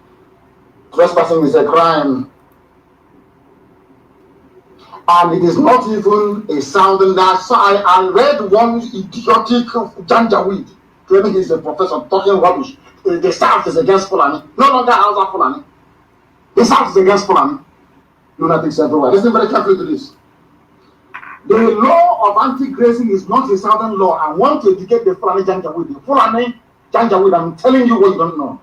Trespassing is a crime. And it is not even a sounding that. So I read one idiotic Janjaweed claiming he's a professor talking rubbish. The South is against Fulani. No longer Hausa Fulani. The South is against Fulani. Lunatics everywhere. Listen very carefully to this. The law of anti-grazing is not a southern law. I want to educate the Fulani Janjaweed. The Fulani Janjaweed, I'm telling you what you don't know.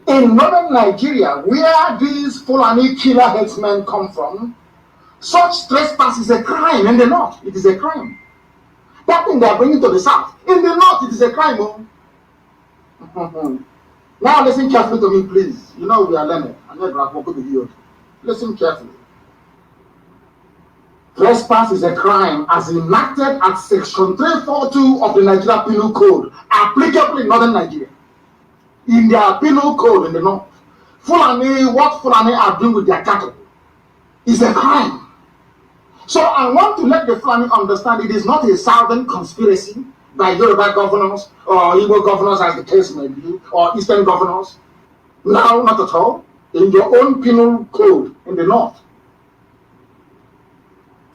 In northern Nigeria, where these Fulani killer headsmen come from, such trespass is a crime in the north. It is a crime. That thing they are bringing to the south. In the north, it is a crime. Now listen carefully to me, please. You know we are learning. Listen carefully. Trespass is a crime as enacted at section 342 of the Nigeria Penal Code, applicable in northern Nigeria. In their penal code in the north, what Fulani are doing with their cattle is a crime. So I want to let the Fulani understand it is not a southern conspiracy by Yoruba governors or Igbo governors as the case may be, or Eastern governors. No, not at all. In your own penal code in the north,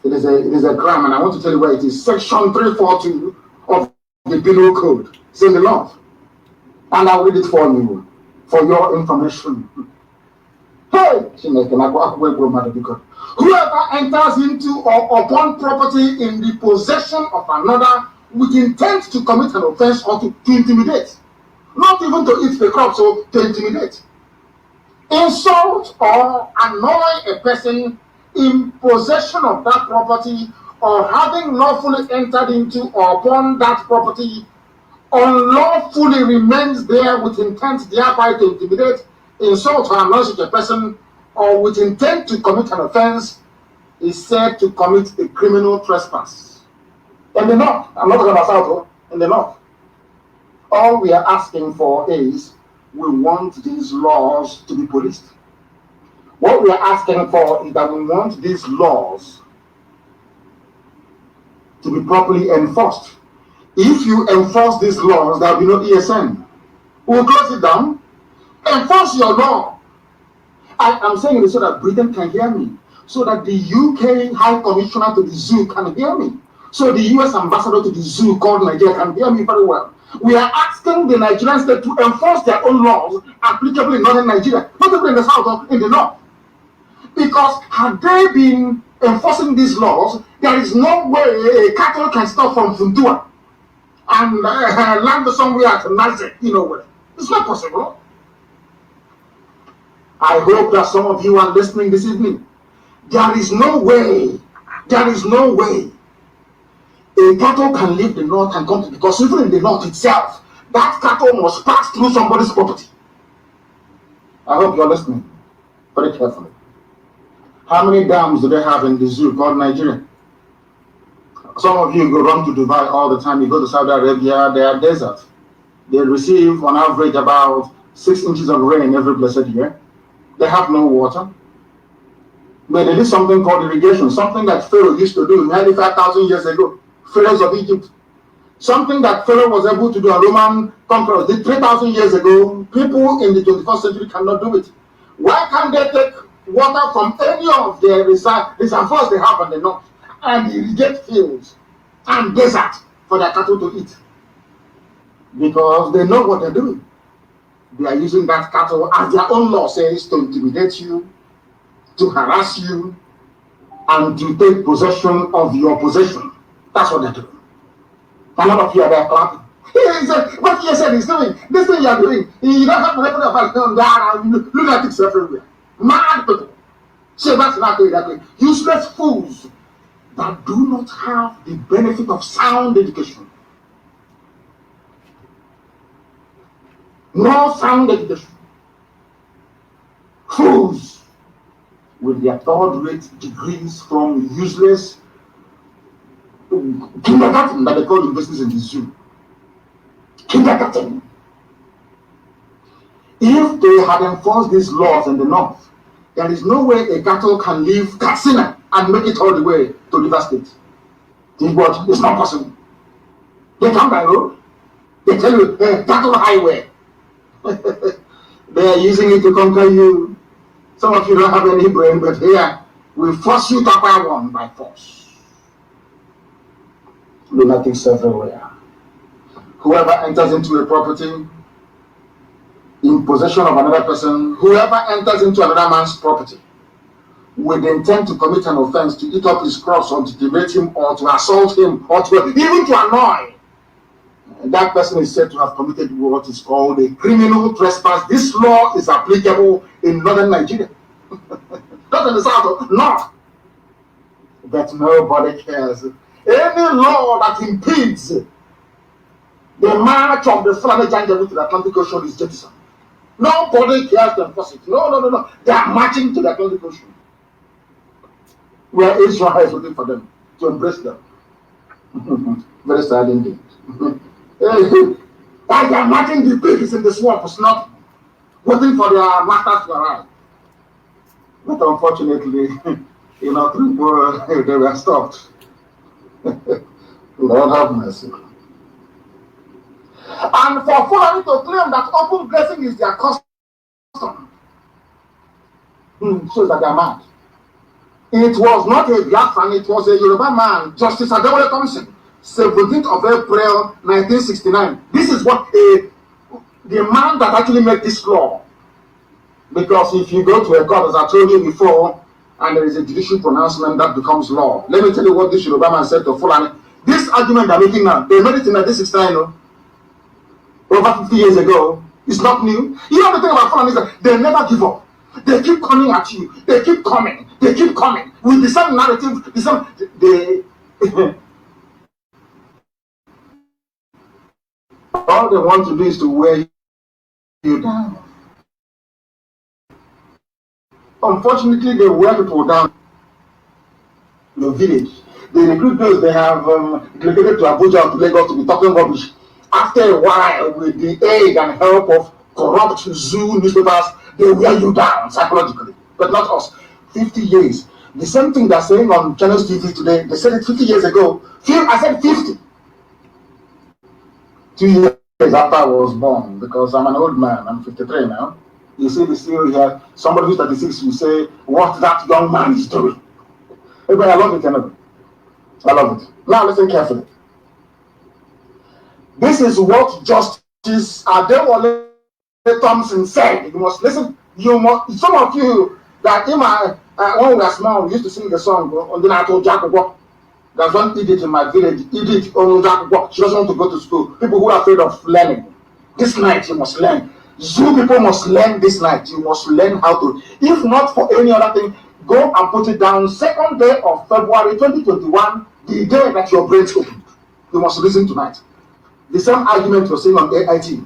it is a crime, and I want to tell you where it is. Section 342 of the penal code. It's in the north. And I'll read it for you, for your information. Hey! Whoever enters into or upon property in the possession of another with intent to commit an offense or to intimidate, not even to eat the crop, so to intimidate, insult or annoy a person in possession of that property or having lawfully entered into or upon that property unlawfully remains there with intent thereby to intimidate, insult or annoy such a person, or with intent to commit an offense, is said to commit a criminal trespass. In the north, I'm not talking about south, in the north. All we are asking for is we want these laws to be policed. What we are asking for is that we want these laws to be properly enforced. If you enforce these laws, there will be no ESN. We'll close it down. Enforce your law. I'm saying it so that Britain can hear me, so that the UK High Commissioner to the zoo can hear me, so the US Ambassador to the zoo called Nigeria can hear me very well. We are asking the Nigerian state to enforce their own laws applicable in northern Nigeria, not even in the south or in the north. Because had they been enforcing these laws, there is no way a cattle can stop from Funtua and land somewhere at Nazi, where. It's not possible. I hope that some of you are listening this evening. There is no way a cattle can leave the north and come to, because even in the north itself, that cattle must pass through somebody's property. I hope you're listening very carefully. How many dams do they have in the zoo called Nigeria? Some of you go run to Dubai all the time. You go to Saudi Arabia, they are deserts. They receive on average about 6 inches of rain every blessed year. They have no water. But they did something called irrigation, something that Pharaoh used to do 95,000 years ago. Pharaohs of Egypt. Something that Pharaoh was able to do, and Roman conquerors did 3,000 years ago. People in the 21st century cannot do it. Why can't they take water from any of their reservoirs they have in the north and irrigate fields and desert for their cattle to eat? Because they know what they're doing. They are using that cattle, as their own law says, to intimidate you, to harass you, and to take possession of your possession. That's what they're doing. A lot of you are there clapping. He said, what he said he's doing, this thing you're doing, you don't have to record of that. Look at it everywhere. Mad people. So that's not that way. Useless fools that do not have the benefit of sound education. No sound education. Fools with their third-rate degrees from useless kindergarten that they call universities in the zoo. Kindergarten. If they had enforced these laws in the north, there is no way a cattle can leave Katsina and make it all the way to River State. But it's not possible. They come by road. They tell you, cattle highway. They are using it to conquer you. Some of you don't have any brain, but here, we force you to acquire one by force. Lunatics everywhere. Whoever enters into a property in possession of another person, whoever enters into another man's property with the intent to commit an offense, to eat up his crops or to degrade him or to assault him or to even to annoy, that person is said to have committed what is called a criminal trespass. This law is applicable in northern Nigeria. Not in the south, north. But nobody cares. Any law that impedes the march of the Fulani Janjaweed to the Atlantic Ocean is jettisoned. Nobody cares to enforce it. No. They are marching to the Atlantic Ocean, where Israel is waiting for them to embrace them. Very sad indeed. They are marching the pigs in the swamps, not waiting for their masters to arrive. But unfortunately, they were stopped. Lord have mercy. And for Fulani to claim that open grazing is their custom, shows that they are mad. It was not a Biafran, it was a Yoruba man, Justice Adewale Thompson, 17th of April 1969. This is what the man that actually made this law. Because if you go to a court, as I told you before, and there is a judicial pronouncement, that becomes law. Let me tell you what this Yoruba man said to Fulani. This argument they're making now, they made it in 1969, over 50 years ago. It's not new. You know the thing about Fulani is that they never give up. They keep coming at you. They keep coming. They keep coming with the same narrative. The same. All they want to do is to wear you down. Unfortunately, they wear people down in the village. They recruit those they have delegated to Abuja or to Lagos to be talking rubbish. After a while, with the aid and help of corrupt zoo newspapers, they wear you down psychologically. But not us. 50 years. The same thing they're saying on Channels TV today, they said it 50 years ago. I said 50. 2 years after I was born, because I'm an old man. I'm 53 now. You see the still here. Somebody who's 36 will say what that young man is doing. But I love it anyway. I love it. Now listen carefully. This is what Justice Adewale Thompson said. You must listen. You must. Some of you that when we were small, we used to sing the song on the Nato Jacobo. There's one idiot in my village. Idiot on Jacobo. She doesn't want to go to school. People who are afraid of learning. This night you must learn. Zoo people must learn this night. You must learn how to. If not for any other thing, go and put it down. 2nd day of February 2021, the day that your brains open. You must listen tonight. The same argument was saying on AIT,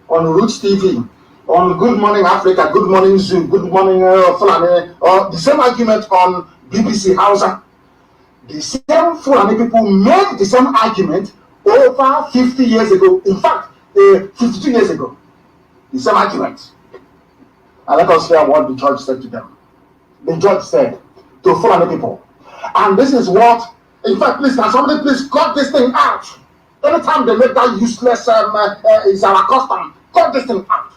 on Roots TV, on Good Morning Africa, Good Morning Zoo, Good Morning Fulani, or the same argument on BBC Hausa. The same Fulani people made the same argument over 50 years ago. In fact, 52 years ago. The same argument. And let us hear what the judge said to them. The judge said to Fulani people, and this is what, in fact, please, can somebody please cut this thing out? Anytime they make that useless, is our custom, cut this thing out.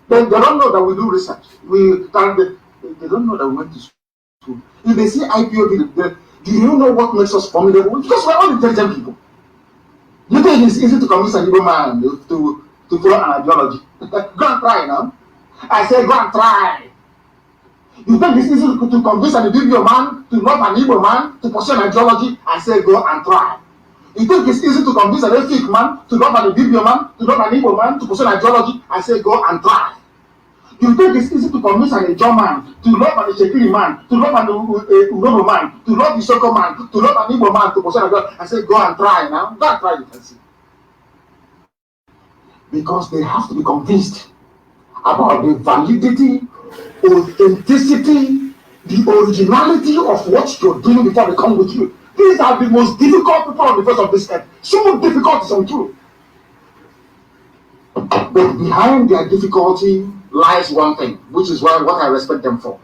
They don't know that we do research. They don't know that we went to school. If they see IPOB, do you know what makes us formidable? Because we're all intelligent people. You think it's easy to convince an Igbo man to follow an ideology? Go and try now. I say go and try. You think it's easy to convince an Igbo man to love an Igbo man to pursue an ideology? I say go and try. You think it's easy to convince an Efik man to love an Igbo man to love an Igbo man to pursue an ideology? I say go and try. You think it's easy to convince an Ijaw man to love an Ishekiri man, to love an Urobo man, to love the Soko man, to love an Igbo man to pursue an ideology? I say go and try now. Go and try, you can see. Because they have to be convinced about the validity, authenticity, the originality of what you're doing before they come with you. These are the most difficult people on the face of this earth. So difficult is untrue. But behind their difficulty lies one thing, which is what I respect them for.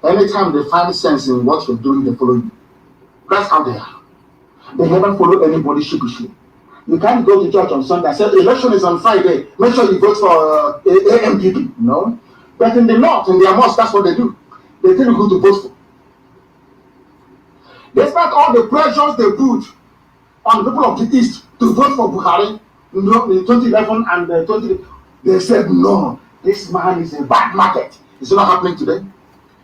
Anytime they find sense in what you're doing, they follow you. That's how they are. They never follow anybody sheepishly. You can't go to church on Sunday and say, election is on Friday, make sure you vote for AMPP. No. But in the north, in their mosque, that's what they do. They tell you who to vote for. Despite all the pressures they put on the people of the East to vote for Buhari in 2011 and 20, they said, no, this man is a bad market. It's not happening today.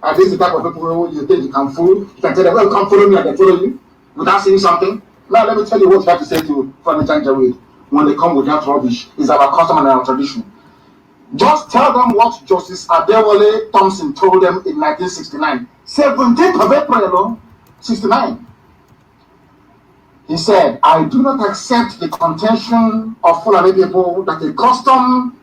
And this is the type of people who you think you can fool. You can tell them, well, come follow me, and they follow you without saying something. Now, let me tell you what you have to say to Furniture and Jared when they come with that rubbish. It's our custom and our tradition. Just tell them what Justice Adewale Thompson told them in 1969. 17th of April, 69. He said, I do not accept the contention of Fulani people that a custom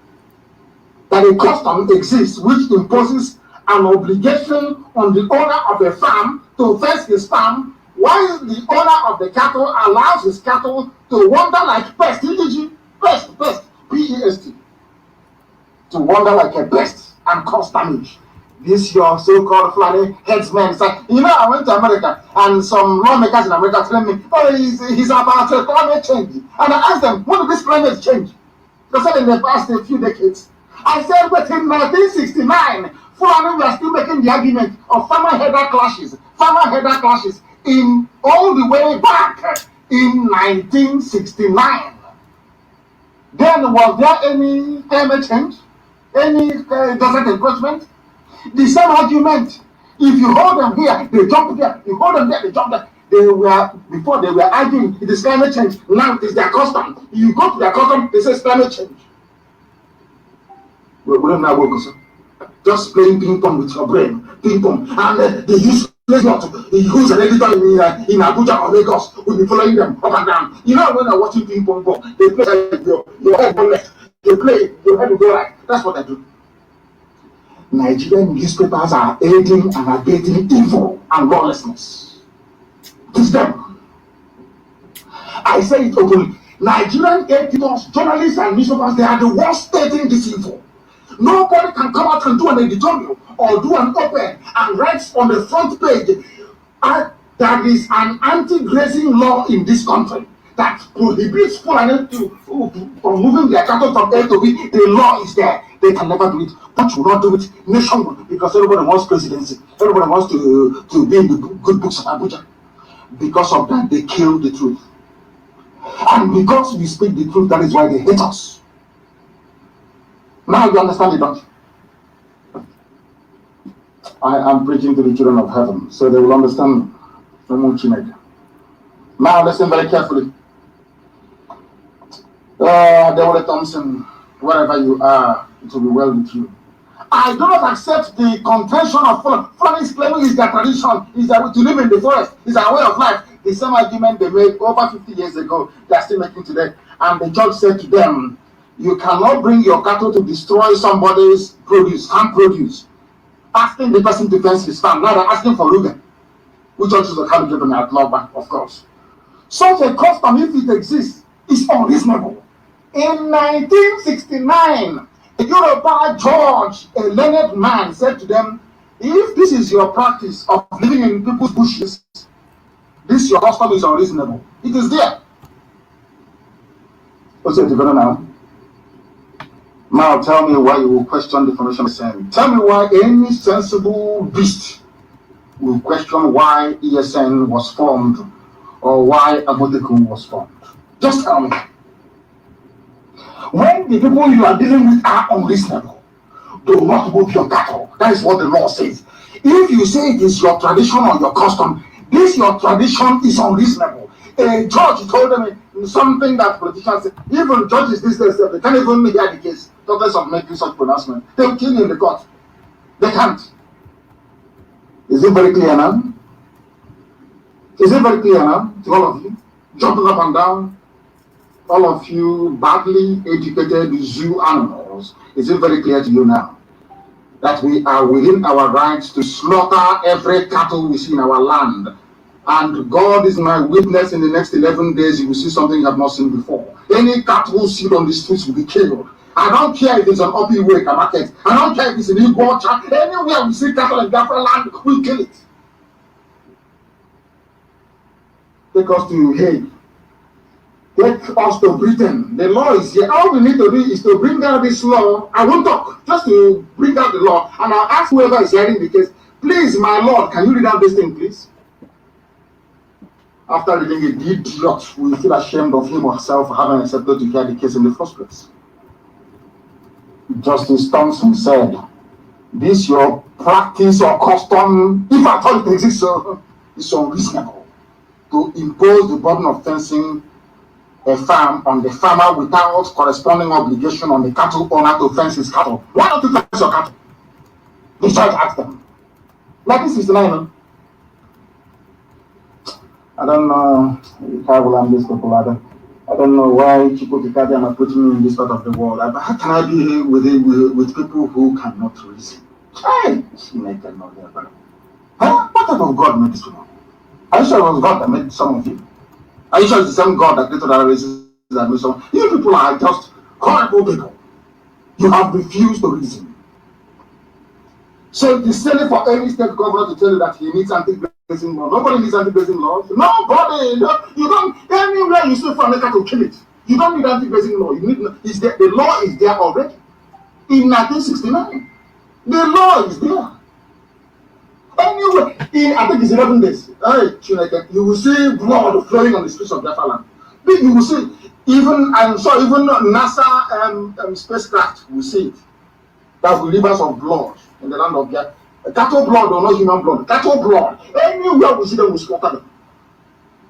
exists which imposes an obligation on the owner of a farm to fence his farm, while the owner of the cattle allows his cattle to wander like pests, pest, P-E-S-T, to wander like a pest and cause damage. This your so-called Fulani headsman said, you know, I went to America and some lawmakers in America tell me, oh, he's about climate change. And I asked them, when did this climate change? They said in the past a few decades. I said, but in 1969, Fulani were still making the argument of farmer-header clashes in all the way back in 1969. Then was there any climate change? Any desert encroachment? The same argument. If you hold them here, they jump there. You hold them there, they jump there. Before they were arguing, it is climate change. Now it is their custom. You go to their custom, they say it's climate change. We don't now work, sir. Just playing ping pong with your brain, ping pong, and they use who's an editor in Abuja or Lagos will be following them up and down. You know when they're watching ping pong ball, they play your head go left, they play your head will go right. That's what they do. Nigerian newspapers are aiding and abetting evil and lawlessness. It's them. I say it openly. Nigerian editors, journalists, and newspapers, they are the ones stating this evil. Nobody can come out and do an editorial or do an op-ed and write on the front page there is an anti-grazing law in this country that prohibits Fulani from moving their cattle from A to B. The law is there. They can never do it. But will not do it. Nation will, because everybody wants presidency. Everybody wants to be in the good books of Abuja. Because of that, they kill the truth. And because we speak the truth, that is why they hate us. Now you understand it, don't you? I am preaching to the children of heaven, so they will understand. Now listen very carefully. Adewale Thompson wherever you are, it will be well with you. I do not accept the contention of Fulani. Fulani is claiming is their tradition, is that to live in the forest, is our way of life. The same argument they made over 50 years ago, they are still making today. And the judge said to them, you cannot bring your cattle to destroy somebody's produce, hand produce, asking the person to fence his farm, rather asking for Rugen, which judges will have given at law back, of course. Such a custom, if it exists, is unreasonable. In 1969, a Yoruba judge, a learned man, said to them, if this is your practice of living in people's bushes, this your custom is unreasonable. It is there. What's it going now? Now tell me why you will question the formation of ESN. Tell me why any sensible beast will question why ESN was formed or why Amotekun was formed. Just tell me. When the people you are dealing with are unreasonable, do not move your cattle. That is what the law says. If you say it is your tradition or your custom, this your tradition is unreasonable. A judge told them something that politicians say. Even judges these days, they can't even hear the case. Talk of making such pronouncement. They will kill you in the court. They can't. Is it very clear now? Is it very clear now to all of you? Jumping up and down, all of you badly educated zoo animals, is it very clear to you now that we are within our rights to slaughter every cattle we see in our land? And God is my witness, in the next 11 days you will see something you have not seen before. Any cattle seen on the streets will be killed. I don't care if it's an Opi Wake market. I don't care if it's in Igbo. Anywhere we see cattle in Biafra land, we kill it. Take us to Hague. Take us to Britain. The law is here. All we need to do is to bring out this law. I won't talk, just to bring out the law. And I'll ask whoever is hearing the case, please, my Lord, can you read out this thing, please? After reading it, the idiot will feel ashamed of him or herself for having accepted to hear the case in the first place. Justice Thompson said, this your practice or custom, if at all it exists, is unreasonable to impose the burden of fencing a farm on the farmer without corresponding obligation on the cattle owner to fence his cattle. Why don't you fence your cattle? The judge asked them. 1969, I don't know I don't know why people are putting me in this part of the world. How can I be here with people who cannot reason? Hey, what type of God made this one? Are you sure it was God that made some of you? Are you sure it's the same God that created other races that made some? You people are just horrible people. You have refused to reason. So it is silly for any state governor to tell you that he needs anti-grazing law. Nobody needs anti-grazing laws. Nobody. You don't. Anywhere you see from America to kill it. You don't need anti-grazing law. You need. The law is there already. In 1969, the law is there. Anyway, I think it's 11 days. You will see blood flowing on the streets of Biafra land. You will see. Even I'm sure even NASA spacecraft will see it. There will be rivers of blood in the land of Biafra. Cattle blood or not human blood. Cattle blood. Anywhere we see them, we slaughter them.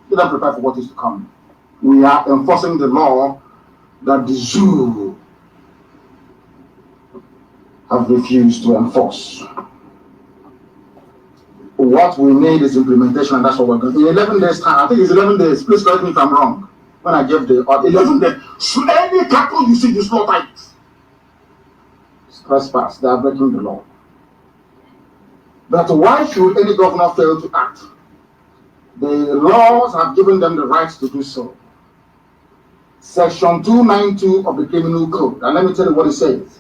Let them prepare for what is to come. We are enforcing the law that the zoo have refused to enforce. What we need is implementation, and that's what we're going to do. In 11 days' time, I think it's 11 days. Please correct me if I'm wrong. When I gave the 11 days, any cattle you see, you slaughter it. It's trespass. They are breaking the law. But why should any governor fail to act? The laws have given them the right to do so. Section 292 of the Criminal Code. And let me tell you what it says.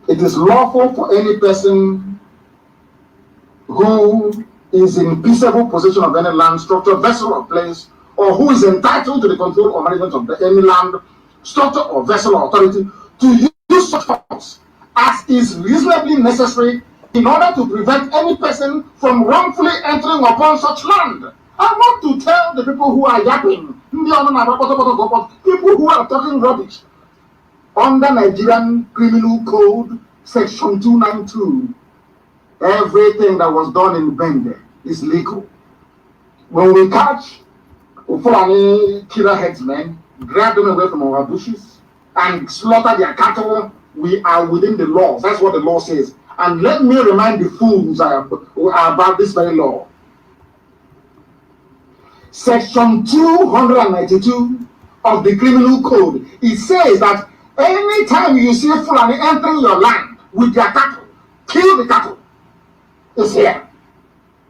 It is lawful for any person who is in peaceable possession of any land, structure, vessel, or place, or who is entitled to the control or management of any land, structure, or vessel, or authority to use such force as is reasonably necessary in order to prevent any person from wrongfully entering upon such land. I want to tell the people who are yapping, people who are talking rubbish, under Nigerian Criminal Code, Section 292, everything that was done in Bende is legal. When we catch Fulani killer headsmen, grab them away from our bushes, and slaughter their cattle, we are within the laws. That's what the law says. And let me remind the fools about this very law. Section 292 of the Criminal Code, it says that anytime you see Fulani entering your land with their cattle, kill the cattle. It's here.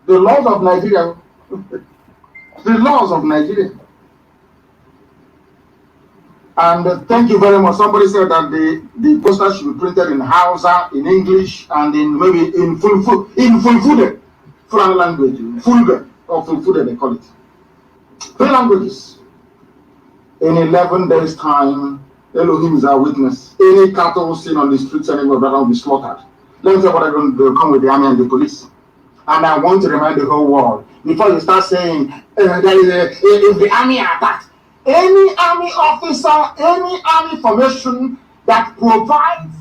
The laws of Nigeria. The laws of Nigeria. And thank you very much. Somebody said that the poster should be printed in Hausa, in English, and in maybe in Fulfude, Fulani language, Fulbe or Fulfude they call it. 3 languages. In 11 days' time, Elohim is our witness. Any cattle seen on the streets anywhere that will be slaughtered. Let me tell you what they're going to come with the army and the police. And I want to remind the whole world, before you start saying, if the army attacked, any army officer, any army formation that provides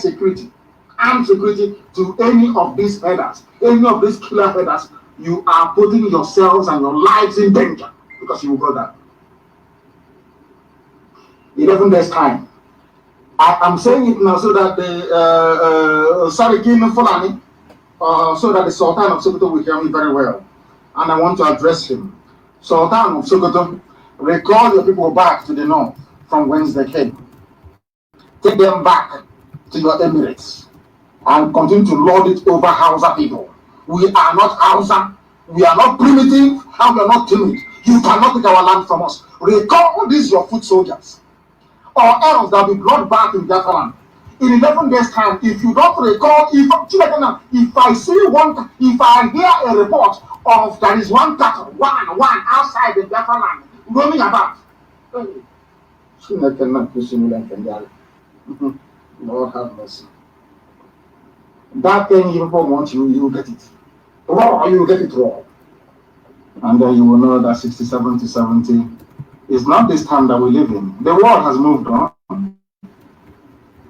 security, armed security to any of these headers, any of these killer headers, you are putting yourselves and your lives in danger because you will go down. 11 days time. I'm saying it now so that the Sarikin Fulani, so that the Sultan of Sokoto will hear me very well. And I want to address him. Sultan of Sokoto, recall your people back to the north from whence they came. Take them back to your emirates and continue to lord it over Hausa people. We are not Hausa. We are not primitive and we are not timid. You cannot take our land from us. Recall these your foot soldiers. Or else there will be bloodbath in Biafra land. In 11 days' time, if you don't recall, if I hear a report of there is one cattle, one outside the Biafra land, roaming about. Lord have mercy. That thing you people want, you will get it. Raw, you will get it raw. And then you will know that 67 to 70 is not this time that we live in. The world has moved on.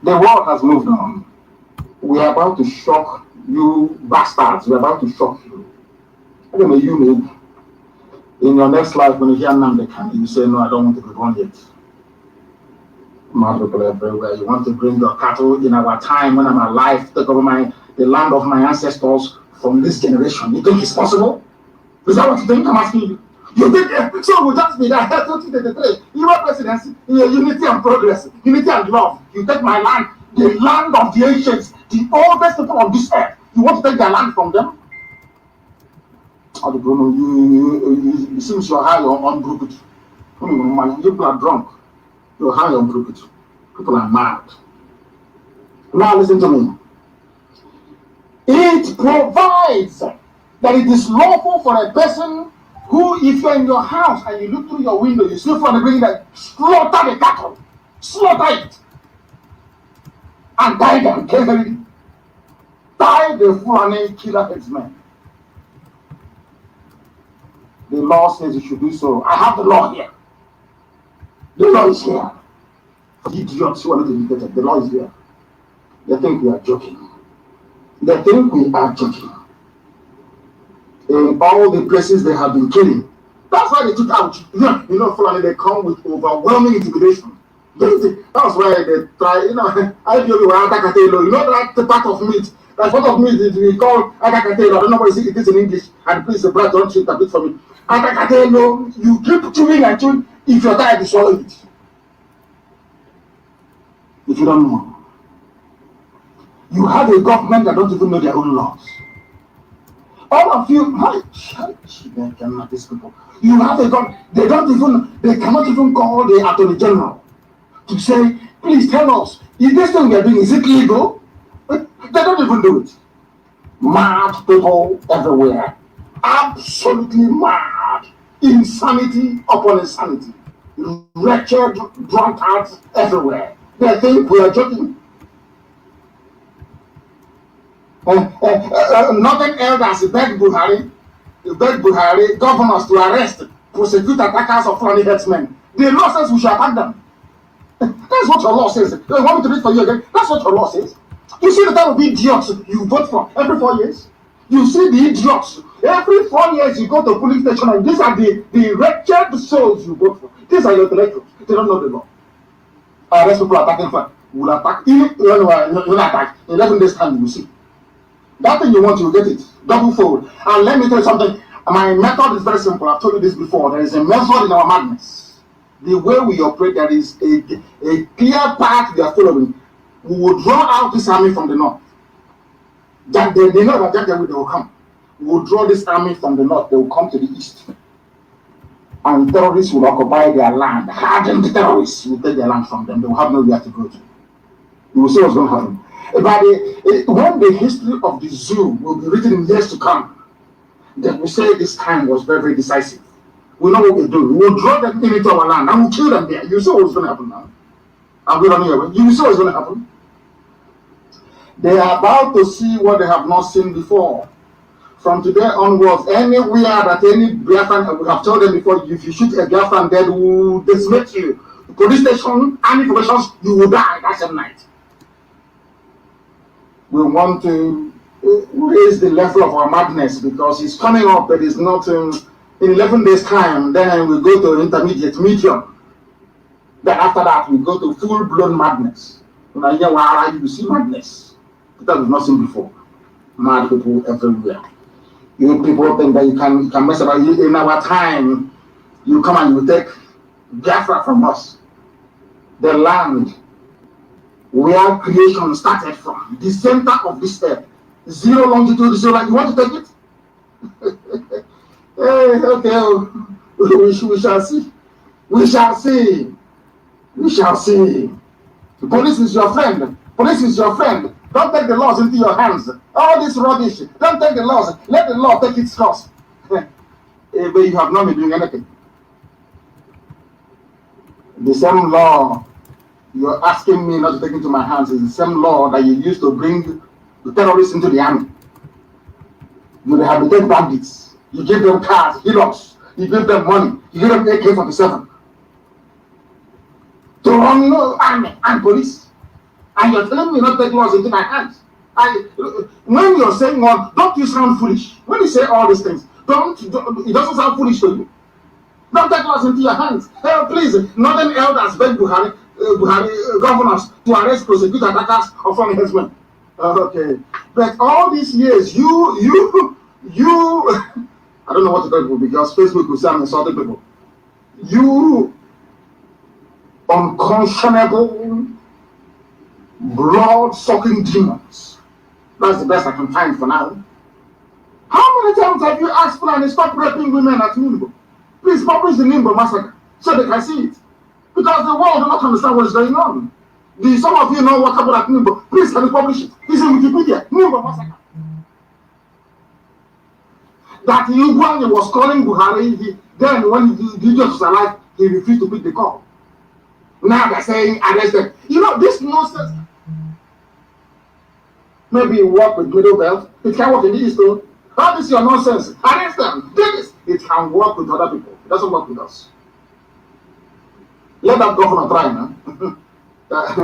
The world has moved on. We are about to shock you bastards. We are about to shock you. I don't know, you maybe. In your next life, when you hear Nnamdi Kanu, you say, no, I don't want to be one yet. Mad people everywhere. You want to bring your cattle in our time when I'm alive, take over the land of my ancestors from this generation. You think it's possible? Is that what you think? I'm asking you. You think so? Will just be that 2023? Your presidency, unity and progress, unity and love. You take my land, the land of the ancients, the oldest people on this earth. You want to take their land from them? It seems you're high on Brooklyn. People are drunk. You're high on Brooklyn. People are mad. Now listen to me. It provides that it is lawful for a person who, if you're in your house and you look through your window, you see from the building that slaughter the cattle, slaughter it, and tie them carefully. Tie the Fulani killer headsmen. The law says you should do so. I have the law here. The law is here. Idiots who are not educated, the law is here. They think we are joking. They think we are joking. In all the places they have been killing. That's why they took out. Fulani, they come with overwhelming intimidation. That's why they try, I feel you are Atakatelo. That part of meat. That part of meat we call Atakatelo. I don't know what it is in English. And please, the brother, don't treat a bit for me. Atakatelo, you keep chewing and chewing. If you're tired, you swallow it. If you don't know. You have a government that don't even know their own laws. All of you, these people. You have a government, they cannot even call the Attorney General to say, please tell us, if this thing we are doing, is it legal? They don't even do it. Mad people everywhere. Absolutely mad. Insanity upon insanity. Wretched drunkards everywhere. They think we are joking. Nothing else than beg Buhari, governors to arrest, prosecute attackers of Fulani herdsmen. The law says we should attack them. That's what your law says. You want me to read for you again? That's what your law says. You see the type of idiots you vote for every 4 years? You see the idiots. Every 4 years you go to police station, and these are the wretched souls you vote for. These are your intellectuals. They don't know the law. Those people attacking fun. Will attack. Even you attack. In 11 days time, you will see. That thing you want, you get it. Double fold. And let me tell you something. My method is very simple. I've told you this before. There is a method in our madness. The way we operate, there is a clear path we are following. We will draw out this army from the north. That they know that they will come. We will draw this army from the north. They will come to the east. And terrorists will occupy their land. Hardened terrorists will take their land from them. They will have nowhere to go to. You will see what's going to happen. But when the history of the zoo will be written in years to come, they will say this time was very, very decisive. We know what we're doing. We will draw them into our land and we'll kill them there. You see what's going to happen now. Are we running away? You see what's going to happen. They are about to see what they have not seen before. From today onwards, anywhere that any Biafran, we have told them before, if you shoot a Biafran dead, we will decimate you. Police station, army formations, you will die that same night. We want to raise the level of our madness because it's coming up, but it's not in 11 days' time. Then we go to intermediate, medium. Then after that, we go to full-blown madness. You see madness that we've not seen before. Mad people everywhere. You people think that you can mess about. In our time, you come and you take Biafra from us. The land where creation started from, the center of this earth, zero longitude, zero latitude. You want to take it? Okay, we shall see. We shall see. We shall see. The police is your friend. Police is your friend. Don't take the laws into your hands. All this rubbish. Don't take the laws. Let the law take its course. But you have not been doing anything. The same law you're asking me not to take into my hands is the same law that you used to bring the terrorists into the army. You rehabilitate bandits. You give them cars, hillocks. You give them money. You give them AK-47. To run army and police. And you're telling me not to take laws into my hands. When you're saying all, don't you sound foolish? When you say all these things, it doesn't sound foolish to you. Don't take laws into your hands. Please, northern elders beg Buhari governors to arrest, prosecute attackers of foreign herdsmen. Okay. But all these years, you I don't know what to tell people because Facebook will say I'm insulting people. You unconscionable, blood-sucking demons. That's the best I can find for now. How many times have you asked Fulani stop raping women at Nimbo? Please publish the Nimbo massacre so they can see it. Because the world does not understand what is going on. Some of you know what happened at Nimbo. Please can you publish it? It's in Wikipedia. Nimbo massacre. That Ugwani was calling Buhari, then when he just was alive, he refused to pick the call. Now they're saying arrest them. You know, this nonsense. Maybe you work with Middle Belt. It can work in the East too. All this is your nonsense. Arrest them. Do this. It can work with other people. It doesn't work with us. Let that governor try now. Let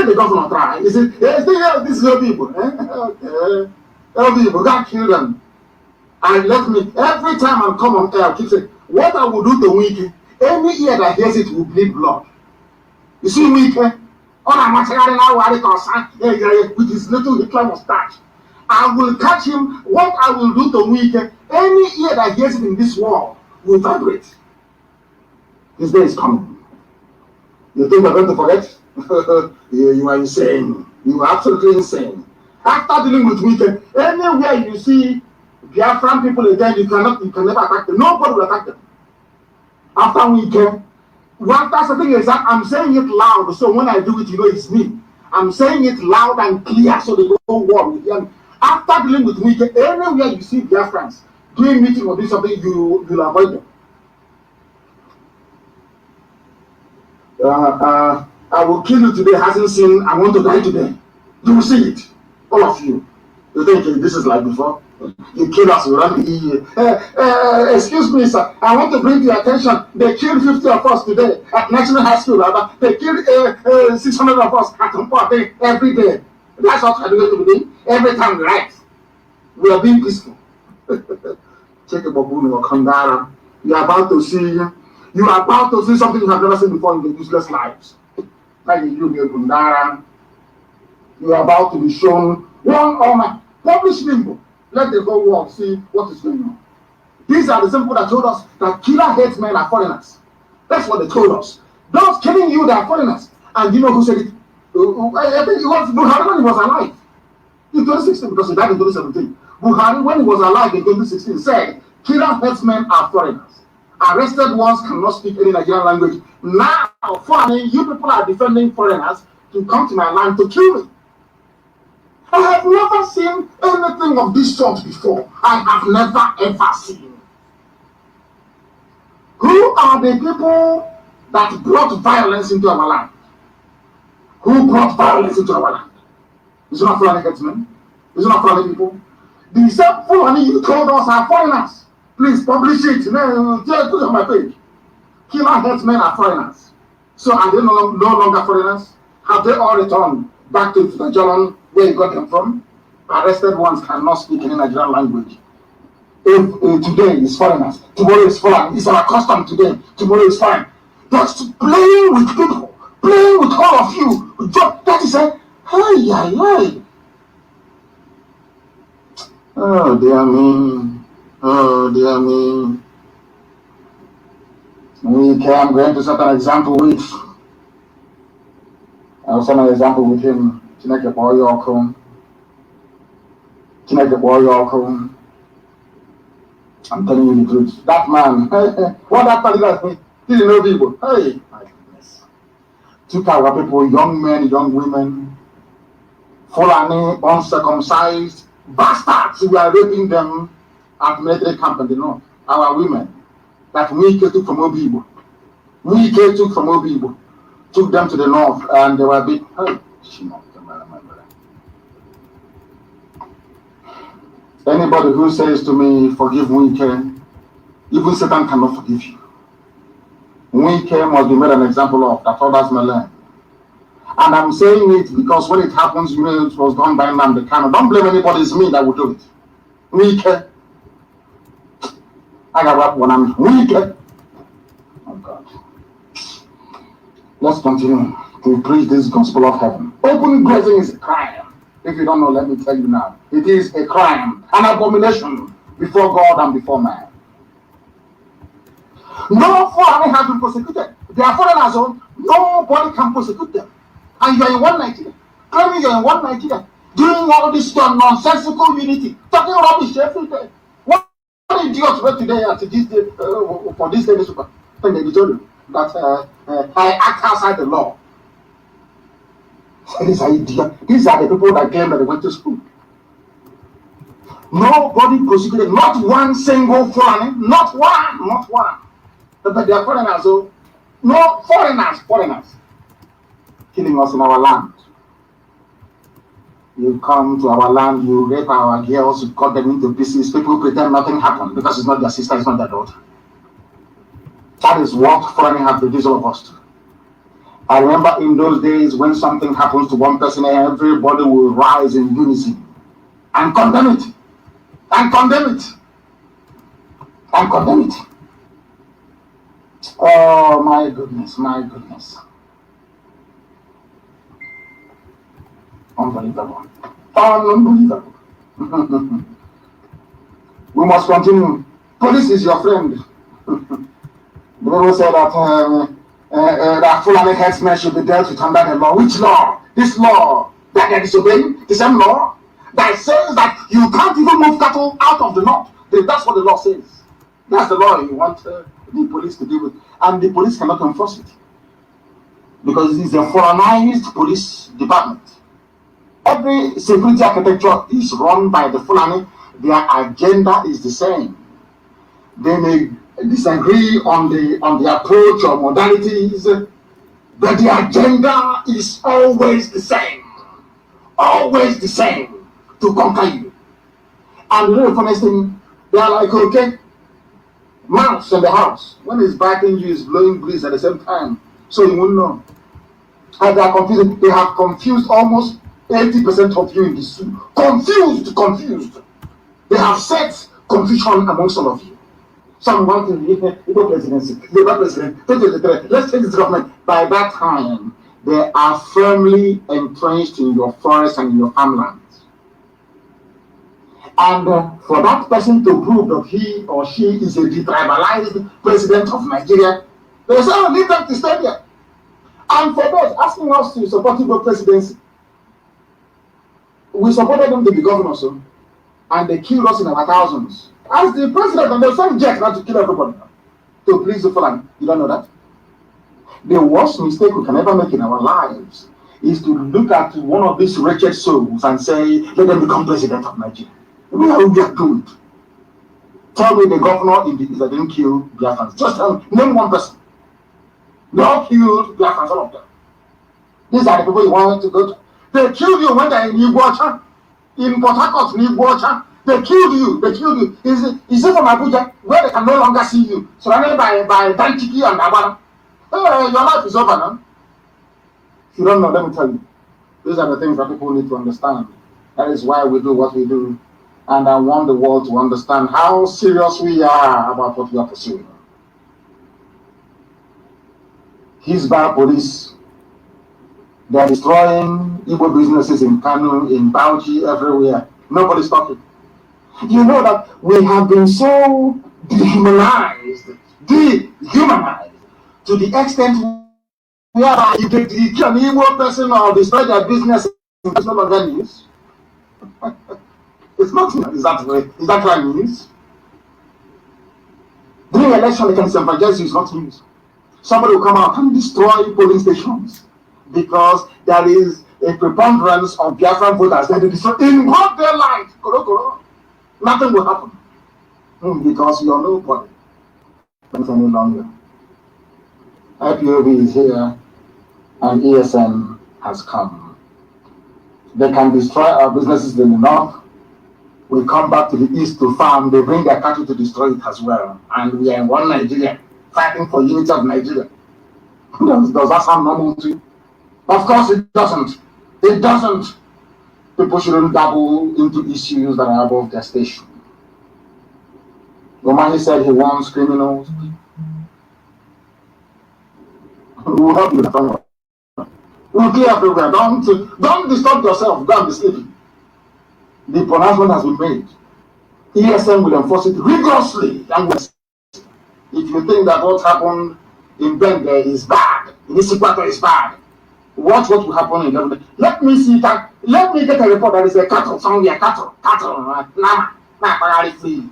the governor try. Is it? This is your people. Okay. Your people, God kill them. And let me, every time I come on air, I keep saying, what I will do to Wiki, any ear that hears it will bleed blood. You see Wiki? With his little Hitler mustache. I will catch him. What I will do to Wiki, any ear that hears it in this world will vibrate. His day is coming. You think we're going to forget? You are insane. You are absolutely insane. After dealing with Wiki, anywhere you see Biafran people again, you can never attack them. Nobody will attack them. After Wiki, that's the thing is that I'm saying it loud, so when I do it, you know it's me. I'm saying it loud and clear so the whole world will hear me. After dealing with Wiki, anywhere you see Biafrans doing meeting or doing something, you'll avoid them. I will kill you today, hasn't seen, I want to die today. You will see it. All of you. You think this is like before? You kill us, we run the EU. Excuse me, sir. I want to bring to your attention. They killed 50 of us today at National High School. They killed 600 of us at Mpoate every day. That's what I'm going to be doing. every time we write, we are being peaceful. Check a baboon or Kandara. You are about to see something you have never seen before in the useless lives. Like you near Kandara. You are about to be shown one honor. Publish limbo. Let the whole world see what is going on. These are the same people that told us that killer headsmen are foreigners. That's what they told us. Those killing you, they are foreigners. And you know who said it? I think it was Buhari when he was alive in 2016, because he died in 2017. Buhari, when he was alive in 2016, said killer headsmen are foreigners. Arrested ones cannot speak any Nigerian language. Now, finally, you people are defending foreigners to come to my land to kill me. I have never seen anything of this sort before. I have never ever seen. Who are the people that brought violence into our land? Who brought violence into our land? Is it not Fulani headsmen? Is it not Fulani people? The same Fulani you told us are foreigners. Please publish it. Put it on my page. Killer headsmen are foreigners. So are they no longer foreigners? Have they all returned back to Nigeria where you got them from? Arrested ones cannot speak any Nigerian language. If today is foreigners, tomorrow is foreign. It's our custom today. Tomorrow is foreign. That's playing with people, playing with all of you. That is a hey. Oh dear me. Oh dear me. I'm going to set an example with. I'll set an example with him. Chineke Boyoko. I'm telling you the truth. That man, what that man he didn't know people. Hey, my goodness. Took our people, young men, young women, Fulani, uncircumcised bastards who were raping them at military camp in the north. Our women that we took from Obibo. Took them to the north and they were big. Hey, anybody who says to me, forgive Wike, even Satan cannot forgive you. Wike must be made an example of, that others may learn. And I'm saying it because when it happens, you know, it was done by Nnamdi Kanu. Don't blame anybody, it's me that will do it. Wike. I got what when I'm Wike. Oh God. Let's continue to preach this gospel of heaven. Open grazing is a crime. If you don't know, let me tell you now. It is a crime, an abomination before God and before man. No foreigner has been persecuted. They are foreigners, nobody can persecute them. And you are in one Nigeria, claiming you are in one Nigeria, doing all this nonsensical unity, talking rubbish every day. What idiot went today at this day, for this day, super? And they told you that I act outside the law. These are idiots. These are the people that claim that they went to school. Nobody prosecuted, not one single foreigner, not one. But they are foreigners, so no foreigners killing us in our land. You come to our land, you rape our girls, you cut them into pieces. People pretend nothing happened because it's not their sister, it's not their daughter. That is what foreigners have reduced all of us to. I remember in those days when something happens to one person, everybody will rise in unison and condemn it. Oh my goodness. Unbelievable. We must continue. Police is your friend. The Bible said that Fulani headsmen should be dealt with under the law. Which law? This law that they are disobeying? The same law that says that you can't even move cattle out of the north. That's what the law says. That's the law you want the police to deal with. And the police cannot enforce it. Because it is a foreignized police department. Every security architecture is run by the Fulani. Their agenda is the same. They may disagree on the approach or modalities, but the agenda is always the same. Always the same, to conquer you. And the very funniest thing, they are like, okay, mouse in the house. When it's biting you, it's blowing breeze at the same time. So you won't know. And they are confused. They have confused almost 80% of you in the zoo, confused. They have set confusion amongst all of you. Some want to go presidency, the president, 2023, let's take this government. By that time, they are firmly entrenched in your forest and in your farmlands. And for that person to prove that he or she is a detribalized president of Nigeria, they say, oh, leave them to stay there. And for those asking us to support Igbo presidency, we supported them to be governors, and they killed us in our thousands. As the president, and they sent jet not to kill everybody to please the Fulani. You don't know that? The worst mistake we can ever make in our lives is to look at one of these wretched souls and say, let them become president of Nigeria. We are doomed. Tell me the governor in the East that didn't kill Biafrans. Just tell me, name one person. They all killed Biafrans, all of them. These are the people you wanted to go to. They killed you when they're in Igbocha, in Port Harcourt, in Igbocha. They killed you. Is it from Abuja, where they can no longer see you, surrounded by Danchiki and Abana? Hey, your life is over now. If you don't know, let me tell you. These are the things that people need to understand. That is why we do what we do. And I want the world to understand how serious we are about what we are pursuing. Hisbar police, they are destroying Igbo businesses in Kanu, in Bauchi, everywhere. Nobody's talking. You know that we have been so dehumanized to the extent where you can kill an Igbo person or destroy their business in no longer news. It's not is that way. Is that what it means? During election, they can disenfranchise you, it's not news. Somebody will come out and destroy polling stations because there is a preponderance of Biafran voters that they destroy in broad daylight. Nothing will happen because you're nobody. Not any longer. IPOB is here and ESN has come. They can destroy our businesses in the north. We come back to the east to farm. They bring their cattle to destroy it as well. And we are in one Nigeria, fighting for unity of Nigeria. Does that sound normal to you? Of course it doesn't. It doesn't. People shouldn't dabble into issues that are above their station. Romani said he wants criminals. We'll help you with that. We'll clear everywhere. Don't disturb yourself. Go and be sleeping. The pronouncement has been made. ESM will enforce it rigorously. And if you think that what happened in Bende is bad, in Isikwato is bad, watch what will happen in Lebanon. Let me see that. Let me get a report that is a cattle somewhere. Cattle, Nama, free.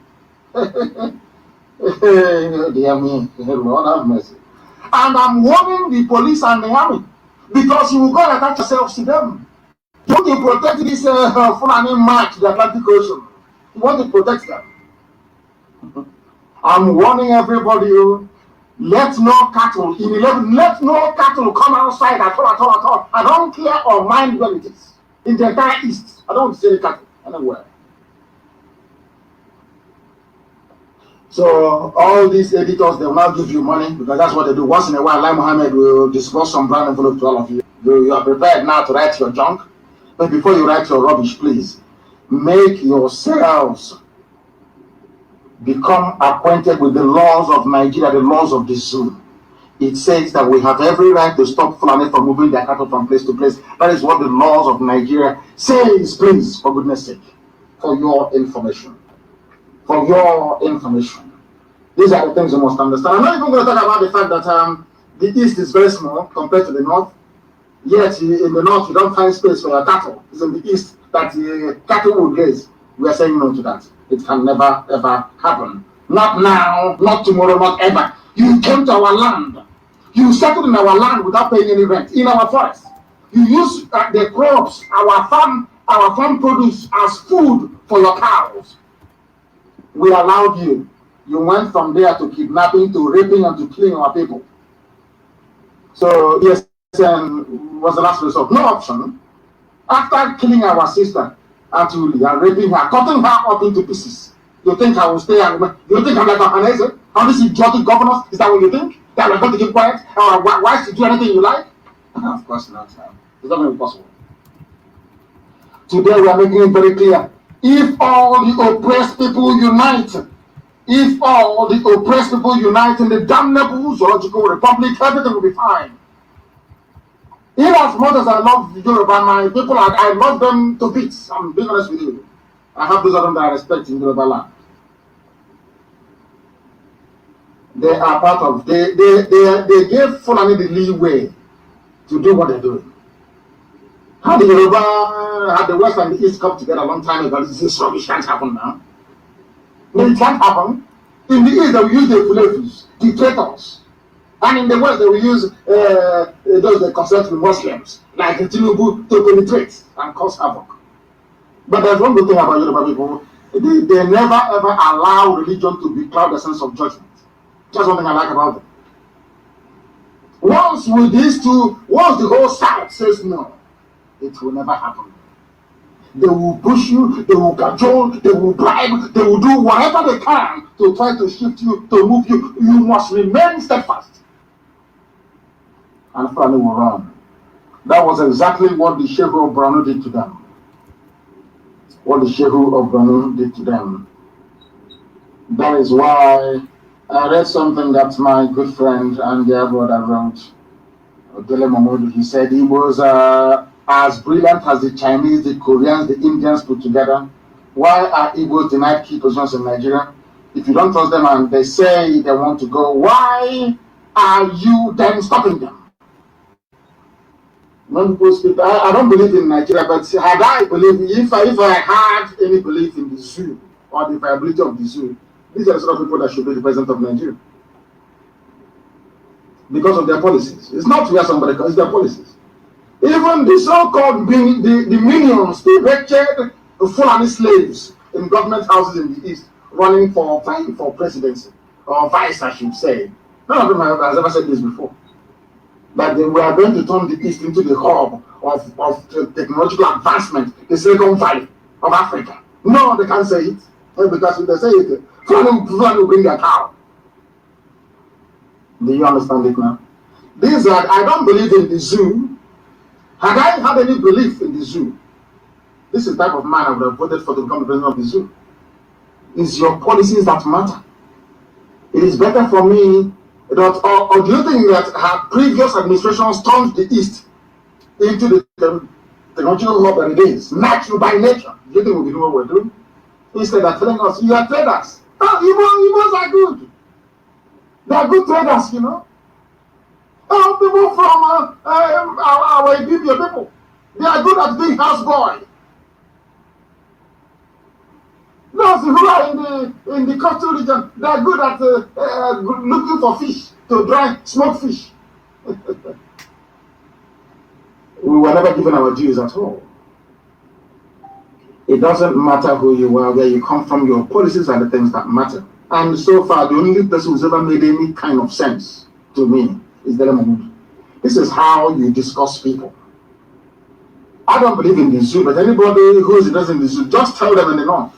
Dear me, Lord have mercy. And I'm warning the police and the army because you will go and attach yourselves to them. You want to protect this Fulani march to the Atlantic Ocean. You want to protect them. I'm warning everybody, let no cattle in 11, let no cattle come outside at all. I don't care or mind where it is. In the entire East, I don't see any cattle anywhere. So all these editors, they will now give you money because that's what they do. Once in a while, Lai Mohammed will discuss some brand envelope to all of you. You are prepared now to write your junk. But before you write your rubbish, please, make yourselves become acquainted with the laws of Nigeria, the laws of the zoo. It says that we have every right to stop Fulani from moving their cattle from place to place. That is what the laws of Nigeria says, please, for goodness sake, for your information. For your information. These are the things you must understand. I'm not even going to talk about the fact that the East is very small compared to the North. Yet in the North, you don't find space for your cattle. It's in the East that the cattle will graze. We are saying no to that. It can never, ever happen. Not now, not tomorrow, not ever. You came to our land. You settled in our land without paying any rent, in our forest. You use the crops, our farm produce as food for your cows. We allowed you. You went from there to kidnapping, to raping, and to killing our people. So, yes, was the last resort. No option. After killing our sister, Atuli, and raping her, cutting her up into pieces, you think I will stay and you think I'm like a Hanese? All these idiotic governors? Is that what you think? That we're going to keep quiet? Why should you do anything you like? Of course not. It's not going to be possible. Today we are making it very clear. If all the oppressed people unite, if all the oppressed people unite in the damnable zoological republic, everything will be fine. In as much as I love Yoruba, my people, I love them to bits. I'm being honest with you. I have those of them that I respect in Yoruba land. They are part of, they gave Fulani the leeway to do what they're doing. How the Yoruba had the West and the East come together a long time ago, this rubbish can't happen now. No, it can't happen. In the East, they will use the Fulefus, the traitors. And in the West, they will use those that consent with Muslims, like the Tinubu, to penetrate and cause havoc. But there's one good thing about Yoruba people. They never ever allow religion to becloud the sense of judgment. That's one thing I like about them. Once with these two, once the whole South says no, it will never happen. They will push you, they will cajole, they will bribe, they will do whatever they can to try to shift you, to move you. You must remain steadfast. And finally will run. That was exactly what the Shehu of Borno did to them. What the Shehu of Borno did to them. That is why I read something that my good friend and dear brother wrote. Odele Momodu, he said he was as brilliant as the Chinese, the Koreans, the Indians put together. Why are Igbos denied key positions in Nigeria? If you don't trust them and they say they want to go, why are you then stopping them? Many people speak, I don't believe in Nigeria, but had I believed, if I had any belief in the zoo or the viability of the zoo, these are the sort of people that should be the president of Nigeria. Because of their policies. It's not where somebody comes, it's their policies. Even the so-called the minions, the wretched Fulani slaves in government houses in the East running for presidency, or vice, I should say. None of them has ever said this before. That we are going to turn the East into the hub of technological advancement, the Silicon Valley of Africa. No, they can't say it. Because if they say it, Fulani will bring their cow. Do you understand it now? These are, I don't believe in the zoo. Had I had any belief in the zoo, this is the type of man I would have voted for to become the president of the zoo. It's your policies that matter. It is better for me that, or do you think that her previous administrations turned the East into the technological hub that it is, natural by nature? Do you think we'll be doing what we're doing? Instead of telling us, you are traders. Oh, Igbos are good. They are good traders, you know. Oh, people from our Ibibia people, they are good at being houseboy. Those who are in the coastal region, they are good at looking for fish to dry, smoke fish. We were never given our dues at all. It doesn't matter who you are, where you come from, your policies are the things that matter. And so far, the only person who's ever made any kind of sense to me is Dele Momodu. This is how you discuss people. I don't believe in the zoo, but anybody who is interested in the zoo, just tell them in the north.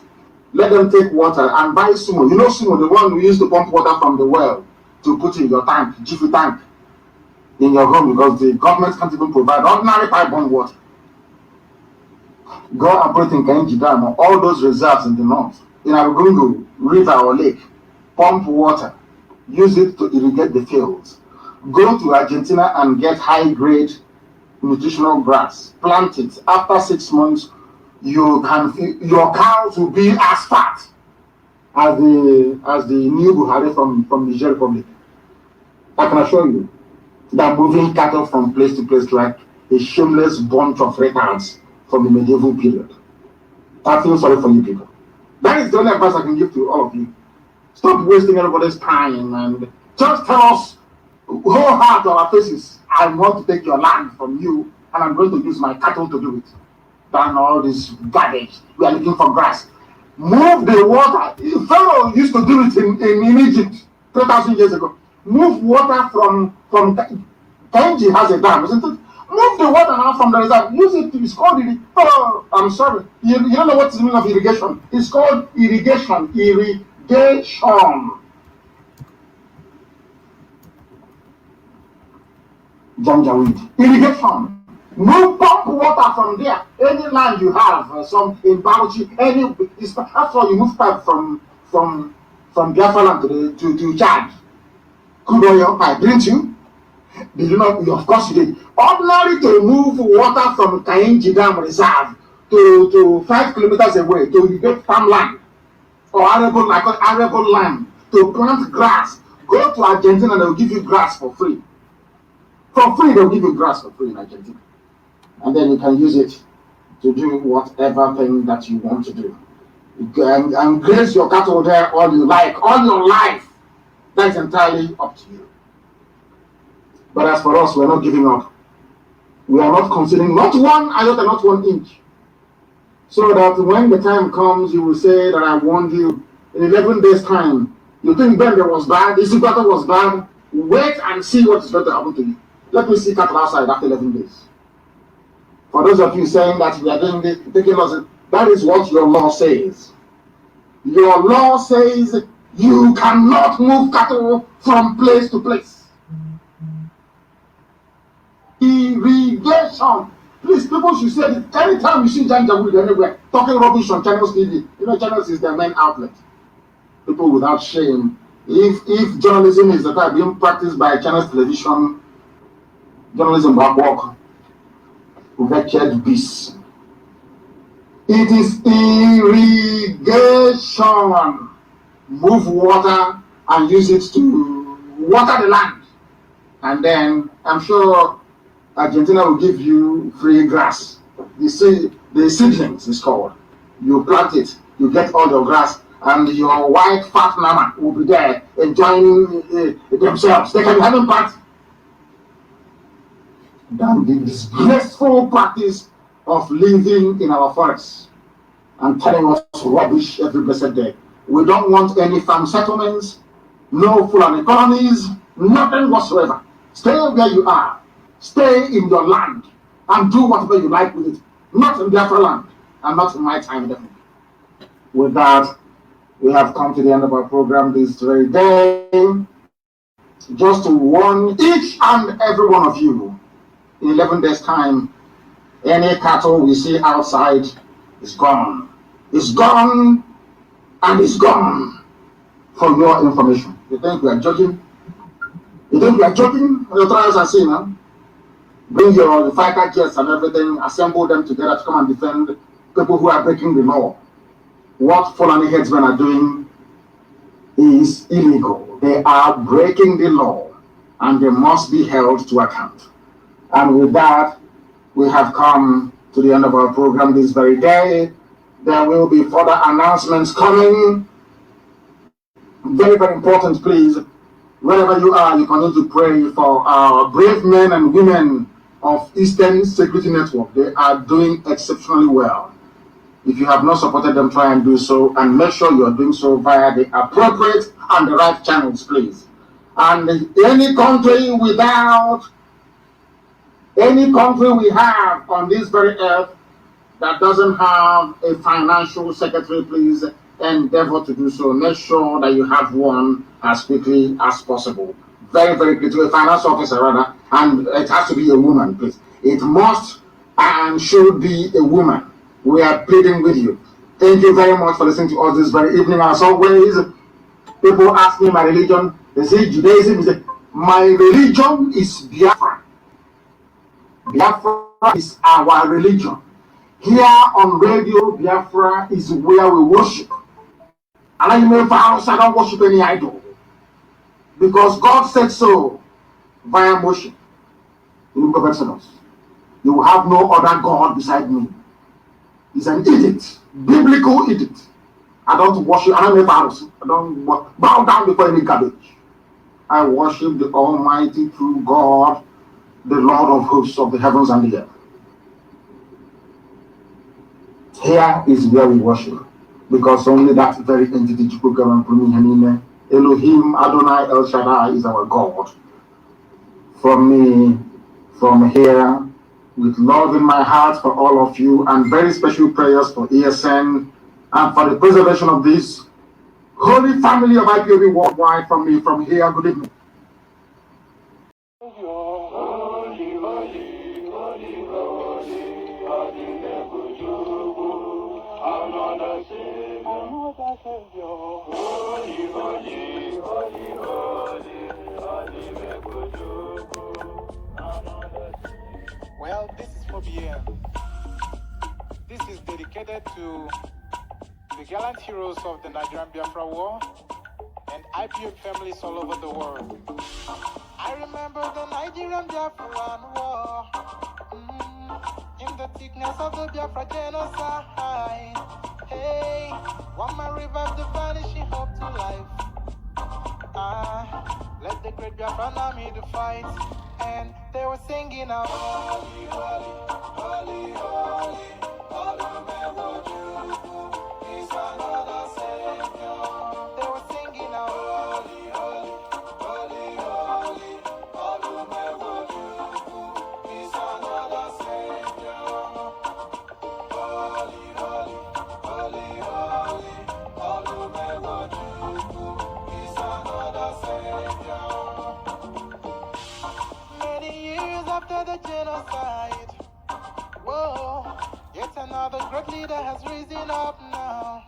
Let them take water and buy sumo. You know sumo, the one we used to pump water from the well to put in your tank, jiffy tank, in your home, because the government can't even provide ordinary pipe-borne water. Go and put it in Kainji Dam or all those reserves in the north, in Arugungu river or lake, pump water, use it to irrigate the fields. Go to Argentina and get high-grade nutritional grass, plant it. After 6 months, you can feel your cows will be as fat as the new Buhari from Niger Republic. I can assure you that moving cattle from place to place like a shameless bunch of retards from the medieval period. I feel sorry for you people. That is the only advice I can give to all of you. Stop wasting everybody's time and just tell us whole heart of our faces, I want to take your land from you and I'm going to use my cattle to do it. Than all this garbage. We are looking for grass. Move the water. Pharaoh used to do it in Egypt 3,000 years ago. Move water from Kenji has a dam, isn't it? Move the water now from the reserve. Use it. It's called I'm sorry. You don't know what's the meaning of irrigation. It's called irrigation. Irrigation. Janjaweed. Irrigation. No pump water from there. Any land you have, some in Bauchi, after all, you move pipe from Biafra land to Chad. Crude oil pipe, didn't you? Did you not? Of course you did. Ordinary to move water from Kainji Dam Reserve to 5 kilometers away to irrigate farmland or arable land to plant grass. Go to Argentina and they'll give you grass for free. For free, they'll give you grass for free in Argentina. And then you can use it to do whatever thing that you want to do. And graze your cattle there all you like, all your life. That's entirely up to you. But as for us, we're not giving up. We are not considering not 1 iota, not 1 inch. So that when the time comes, you will say that I warned you in 11 days' time. You think Bender was bad, Isibata was bad. Wait and see what is going to happen to you. Let me see cattle outside after 11 days. For those of you saying that we are taking losses, that is what your law says. Your law says you cannot move cattle from place to place. Irrigation. Please, people should say it. Anytime you see Janjaweed anywhere, talking rubbish on Channels TV, Channels is their main outlet. People without shame. If journalism is the type being practiced by Channels Television, journalism back work, wretched beasts. It is irrigation. Move water and use it to water the land. And then I'm sure Argentina will give you free grass. The seedlings is called. You plant it, you get all your grass, and your white fat mama will be there enjoying themselves. They can be having party. Than the disgraceful practice of living in our forests and telling us rubbish every blessed day. We don't want any farm settlements, no Fulani colonies, nothing whatsoever. Stay where you are. Stay in your land and do whatever you like with it. Not in Biafra land and not in my time, definitely. With that, we have come to the end of our program this very day. Just to warn each and every one of you, in 11 days' time, any cattle we see outside is gone. It's gone and it's gone. For your information. You think we are joking? You think we are joking? Your trials are seen, huh? Bring your fighter jets and everything, assemble them together to come and defend people who are breaking the law. What Fulani headsmen are doing is illegal. They are breaking the law and they must be held to account. And with that, we have come to the end of our program this very day. There will be further announcements coming. Very, very important, please. Wherever you are, you continue to pray for our brave men and women of Eastern Security Network. They are doing exceptionally well. If you have not supported them, try and do so. And make sure you are doing so via the appropriate and the right channels, please. And any country we have on this very earth that doesn't have a financial secretary, please endeavor to do so. Make sure that you have one as quickly as possible. Very, very critical. A finance officer, rather, and it has to be a woman, please. It must and should be a woman. We are pleading with you. Thank you very much for listening to us this very evening. As always, people ask me my religion. They say Judaism. They say, my religion is Biafra. Biafra is our religion. Here on Radio Biafra is where we worship. And I don't worship any idol. Because God said so via Moshe. In the book of Exodus. You will have no other God beside me. It's an edict. Biblical edict. I don't worship, I don't bow down before any garbage. I worship the Almighty true God, the Lord of hosts of the heavens and the earth. Here is where we worship, because only that very entity, Elohim Adonai El Shaddai, is our God. From here, with love in my heart for all of you, and very special prayers for ESN and for the preservation of this holy family of IPOB worldwide. From me, from here, good evening. Well, this is for BM. This is dedicated to the gallant heroes of the Nigerian Biafra War and IPO families all over the world. I remember the Nigerian Biafran War, in the thickness of the Biafra genocide. Hey, one man revived the vanishing hope to life. Let the great Biafran army to fight, and they were singing out, Holy, holy, holy, holy, is another Savior. They were singing out, Holy, holy, holy, holy, is another Savior. Holy, holy, holy, holy, is another Savior. Many years after the genocide, whoa, yet another great leader has risen up now.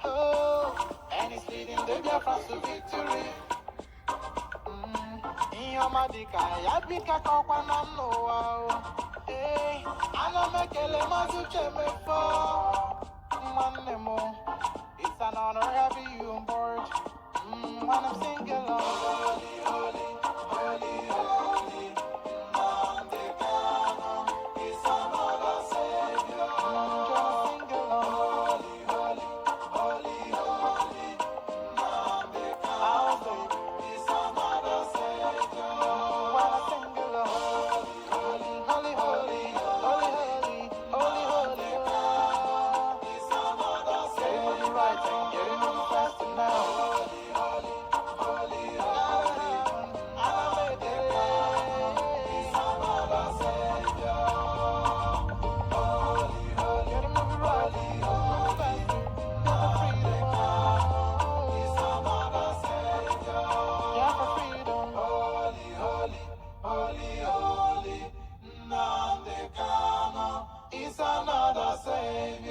Oh, and he's leading the Biafrans to victory. Inyomadika yabika kokwa na mnoa. Hey, anamekele mazuchemefo. Mwanemo, it's an honor having you on board. When I'm singing along, holy, holy, holy, holy, Nnamdi Kanu is another Savior. Just sing along, holy, holy, holy, holy, Nnamdi Kanu is another Savior. When I sing along, holy, holy, holy, holy, holy, holy, holy, is another Savior. Getting it right and getting it faster now. Nnamdi Kanu is another Savior.